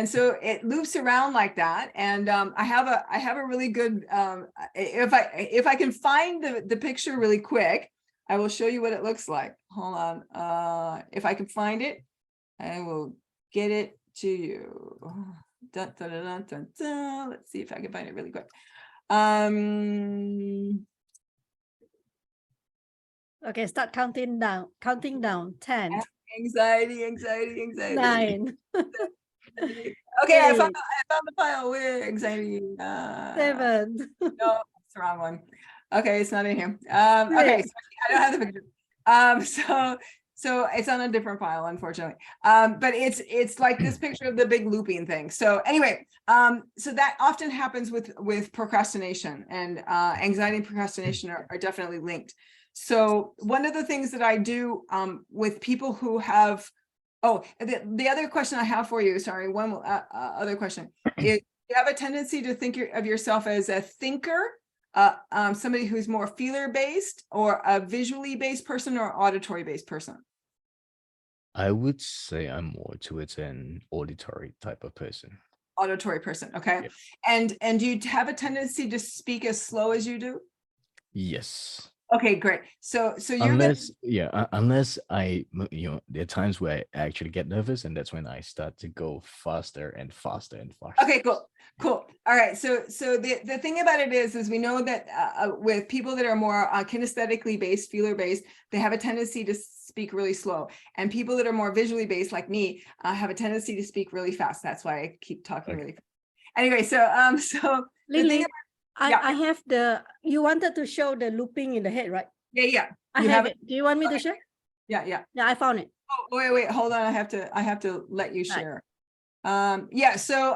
so it loops around like that. And I have a really good if I can find the picture really quick, I will show you what it looks like. Hold on. If I can find it, I will get it to you. Dun, dun, dun, dun, dun, dun. Let's see if I can find it really quick. Okay, start counting down. 10. Anxiety. 9. Okay, I Hey. found the file where anxiety. 7. No, it's the wrong one. Okay, it's not in here. Okay, Six. so I don't have the picture. So it's on a different file, unfortunately. But it's like this picture of the big looping thing. So anyway, so that often happens with procrastination, and anxiety and procrastination are definitely linked. So one of the things that I do with people who have, the other question I have for you, sorry, one other question is, you have a tendency to think of yourself as a thinker, somebody who's more feeler based, or a visually based person, or auditory based person? I would say I'm more towards an auditory type of person. Auditory person, okay. Yeah. And do you have a tendency to speak as slow as you do? Yes. Okay, great. So you're gonna, Unless there are times where I actually get nervous, and that's when I start to go faster and faster and faster. okay, cool. All right. So the thing about it is we know that with people that are more kinesthetically based, feeler based, they have a tendency to speak really slow, and people that are more visually based, like me, have a tendency to speak really fast. That's why I keep talking really fast. Anyway, so the thing Lily, yeah. I have you wanted to show the looping in the head, right? Yeah. I You have have it. Do you want me to Okay. share? Yeah. Yeah, I found it. Oh, wait, hold on. I have to let you Right. share. Yeah, so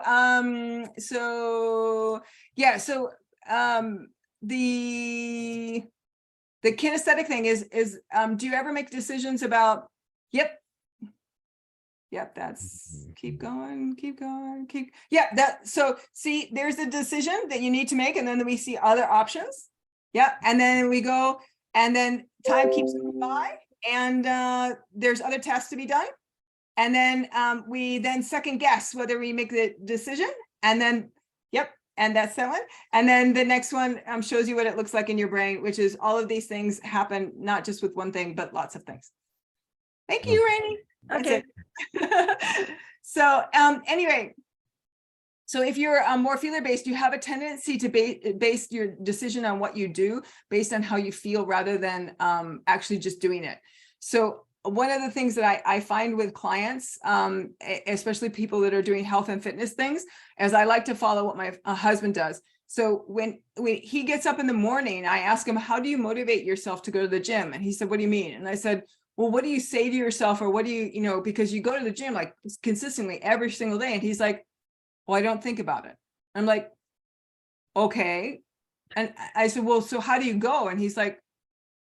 the kinesthetic thing is do you ever make decisions about, yep, that's, keep going, so see, there's a decision that you need to make, and then we see other options. Yeah, and then we go, and then time keeps going by, and there's other tasks to be done. And then we then second guess whether we make the decision, and then, yep, and that's that one. And then the next one shows you what it looks like in your brain, which is all of these things happen, not just with one thing, but lots of things. Thank you, Rainey. That's Okay. it. So anyway, so if you're more feeler based, you have a tendency to base your decision on what you do based on how you feel, rather than actually just doing it. So one of the things that I find with clients, especially people that are doing health and fitness things, is I like to follow what my husband does. So when he gets up in the morning, I ask him, how do you motivate yourself to go to the gym? And he said, what do you mean? And I said, well, what do you say to yourself, or what do you, because you go to the gym like consistently every single day. And he's like, well, I don't think about it. I'm like, okay. And I said, well, so how do you go? And he's like,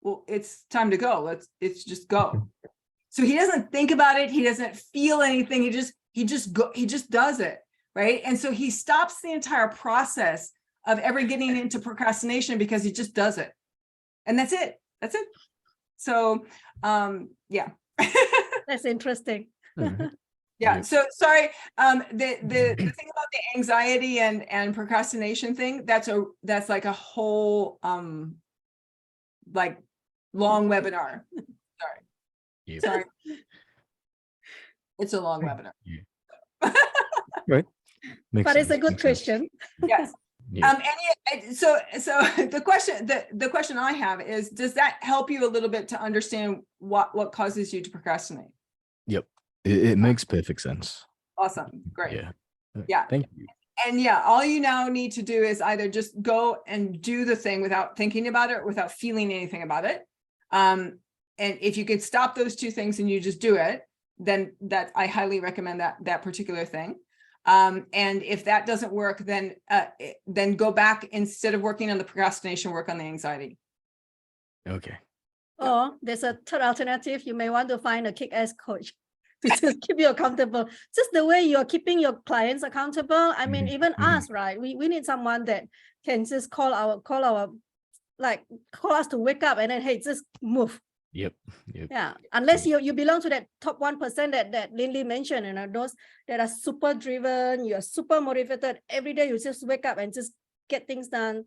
well, it's time to go. It's just go. So he doesn't think about it. He doesn't feel anything. He just does it. Right. And so he stops the entire process of ever getting into procrastination, because he just does it. And that's it. So, yeah. That's interesting. Yeah. So sorry. The thing about the anxiety and procrastination thing, that's like a whole, like long webinar. Sorry. It's a long webinar. Right. But it's a good question. Yes. Yeah. So the question I have is, does that help you a little bit to understand what causes you to procrastinate? Yep. It makes perfect sense. Awesome. Great. Yeah. Yeah. Thank you. And yeah, all you now need to do is either just go and do the thing without thinking about it, without feeling anything about it. And if you could stop those two things and you just do it, then I highly recommend that particular thing. And if that doesn't work, then go back, instead of working on the procrastination, work on the anxiety. Okay. Or there's a third alternative. You may want to find a kick-ass coach to just keep you accountable. Just the way you're keeping your clients accountable. I mean, even us, right? We need someone that can just call us to wake up and then, hey, just move. Yep. Yeah, unless you belong to that top 1% that Lily mentioned, those that are super driven, you're super motivated. Every day you just wake up and just get things done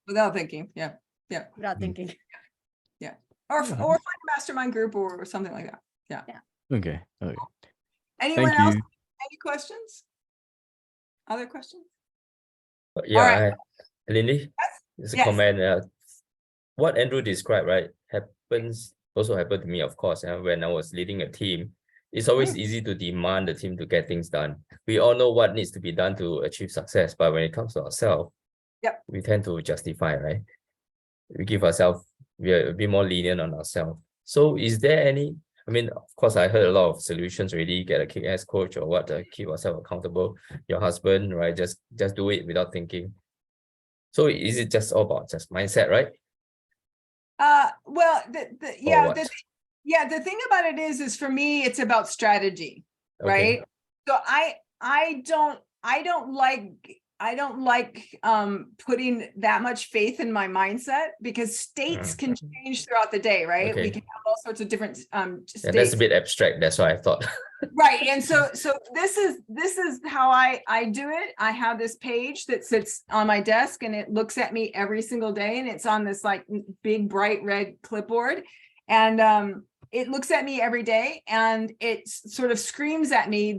Without thinking. Yeah. without thinking. Yeah. Or find a mastermind group or something like that. Yeah. Okay. Anyone Thank else? you. Any questions? Other questions? Yeah, Lily, just a Yes. comment. What Andrew described, right, happened to me, of course, when I was leading a team. it's always easy to demand the team to get things done. We all know what needs to be done to achieve success, but when it comes to ourselves, Yep. we tend to justify, right? We give ourselves, we are a bit more lenient on ourselves. So is there any, I mean, of course, I heard a lot of solutions already, get a kick-ass coach or what to keep ourselves accountable. Your husband, right? Just do it without thinking. So is it just all about just mindset, right? Well, Or what? the thing about it is for me, it's about strategy, Okay. right? So I don't like putting that much faith in my mindset because states can change throughout the day, right? We Okay. can have all sorts of different Yeah, that's a states. bit abstract. That's why I thought. Right. And so this is how I do it. I have this page that sits on my desk and it looks at me every single day, and it's on this like big bright red clipboard. And it looks at me every day and it sort of screams at me,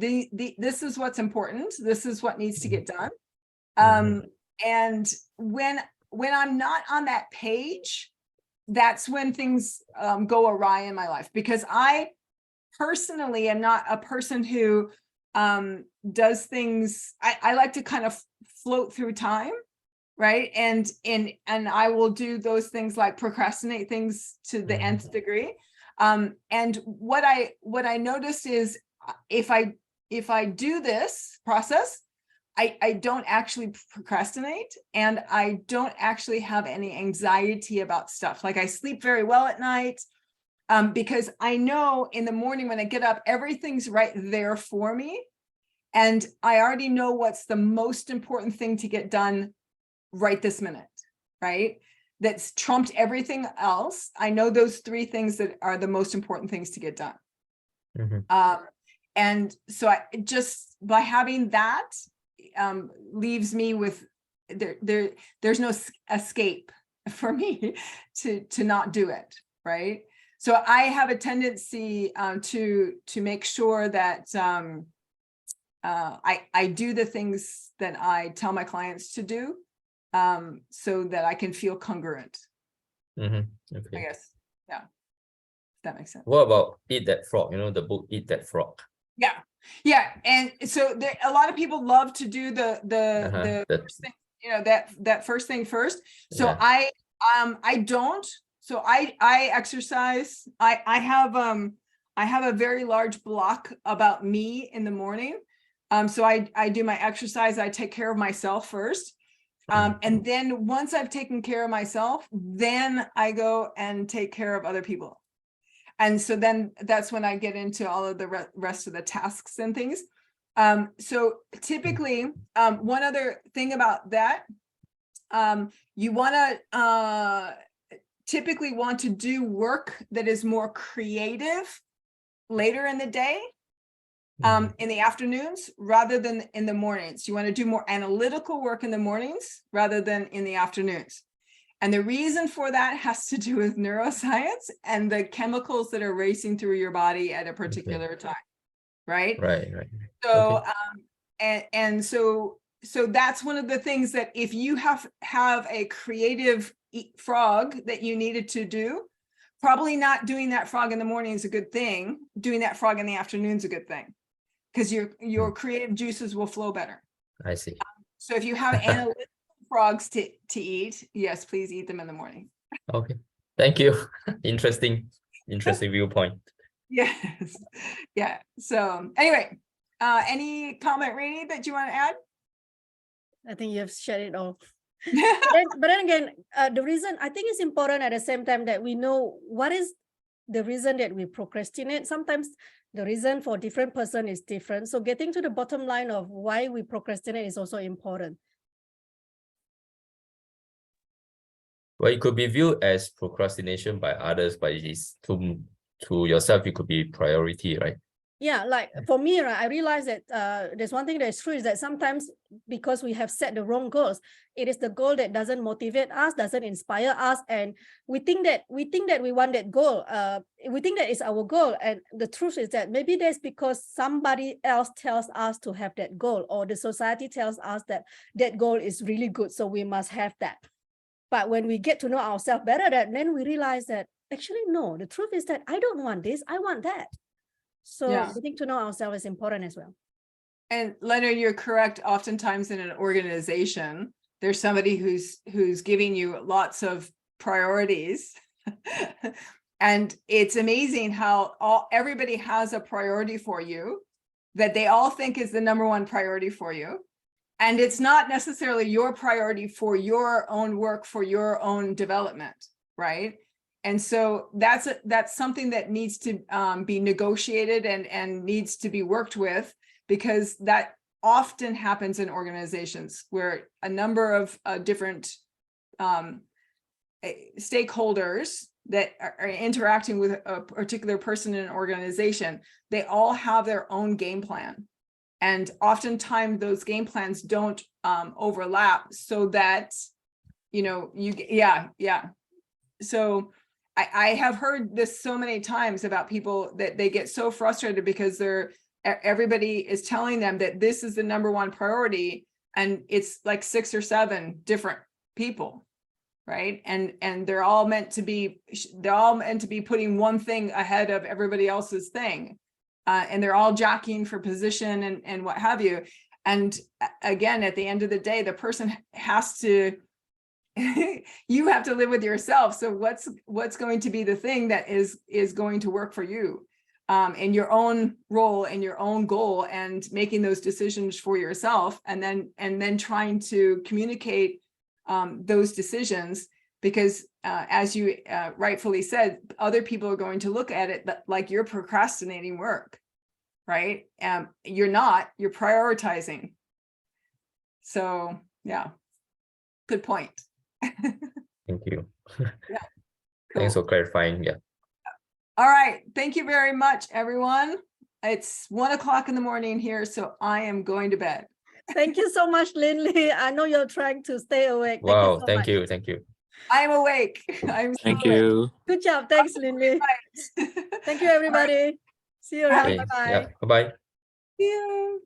this is what's important. This is what needs to get done. And when I'm not on that page, that's when things go awry in my life, because I personally am not a person who does things. I like to kind of float through time, right? And I will do those things like procrastinate things to the nth degree. And what I noticed is if I do this process, I don't actually procrastinate, and I don't actually have any anxiety about stuff. Like I sleep very well at night. Because I know in the morning when I get up, everything's right there for me. And I already know what's the most important thing to get done right this minute, right? That's trumped everything else. I know those 3 things that are the most important things to get done. And so I just, by having that, leaves me with, there's no escape for me to not do it, right? So I have a tendency to make sure that I do the things that I tell my clients to do, so that I can feel congruent. I Okay. guess, yeah, if that makes sense. What about Eat That Frog? You know, the book Eat That Frog. Yeah, and so a lot of people love to do the first thing, you know, that first thing first. So Yeah. I don't. So I exercise. I have a very large block about me in the morning. So I do my exercise. I take care of myself first. And then once I've taken care of myself, then I go and take care of other people. And so then that's when I get into all of the rest of the tasks and things. So typically, one other thing about that, you want to typically want to do work that is more creative later in the day, in the afternoons rather than in the mornings. You want to do more analytical work in the mornings rather than in the afternoons. And the reason for that has to do with neuroscience and the chemicals that are racing through your body at a particular time, right? Right. So, and so that's one of the things that if you have a creative frog that you needed to do, probably not doing that frog in the morning is a good thing. Doing that frog in the afternoon is a good thing, because your creative juices will flow better. I see. So if you have analytical frogs to eat, yes, please eat them in the morning. Okay. Thank you. Interesting viewpoint. Yes. Yeah. So anyway, any comment, Rainey, that you want to add? I think you've shared it all. But then again, the reason I think it's important at the same time that we know what is the reason that we procrastinate. Sometimes the reason for different person is different. So getting to the bottom line of why we procrastinate is also important. Well, it could be viewed as procrastination by others, but it is to yourself, it could be priority, right? Yeah, like for me, right, I realize that there's one thing that is true is that sometimes because we have set the wrong goals, it is the goal that doesn't motivate us, doesn't inspire us, and we think that we want that goal. We think that is our goal, and the truth is that maybe that's because somebody else tells us to have that goal, or the society tells us that that goal is really good, so we must have that. But when we get to know ourselves better, then we realize that actually no, the truth is that I don't want this, I want that. So Yeah. getting to know ourselves is important as well. And Leonard, you're correct. Oftentimes in an organization, there's somebody who's giving you lots of priorities. And it's amazing how everybody has a priority for you that they all think is the number one priority for you. And it's not necessarily your priority for your own work, for your own development, right? And so that's something that needs to be negotiated and needs to be worked with, because that often happens in organizations where a number of different stakeholders that are interacting with a particular person in an organization, they all have their own game plan. And oftentimes those game plans don't overlap, so that, So I have heard this so many times about people that they get so frustrated because everybody is telling them that this is the number one priority, and it's like 6 or 7 different people, right? And they're all meant to be putting one thing ahead of everybody else's thing. And they're all jockeying for position and what have you. And again, at the end of the day, the person has to, you have to live with yourself. So what's going to be the thing that is going to work for you in your own role and your own goal, and making those decisions for yourself, and then trying to communicate those decisions, because as you rightfully said, other people are going to look at it like you're procrastinating work, right? You're not, you're prioritizing. So yeah, good point. Thank you. Yeah. Thanks Cool. for clarifying. Yeah. All right, thank you very much, everyone. It's 1 o'clock in the morning here, so I am going to bed. Thank you so much, Lin-Li. I know you're trying to stay awake. Wow. so Thank much. you. Thank you. I'm awake. I'm Thank still awake. you. Good job. Thanks, Lin-Li. Thank you, everybody. See you around. Okay. Bye-bye. Yeah. Bye-bye. See you.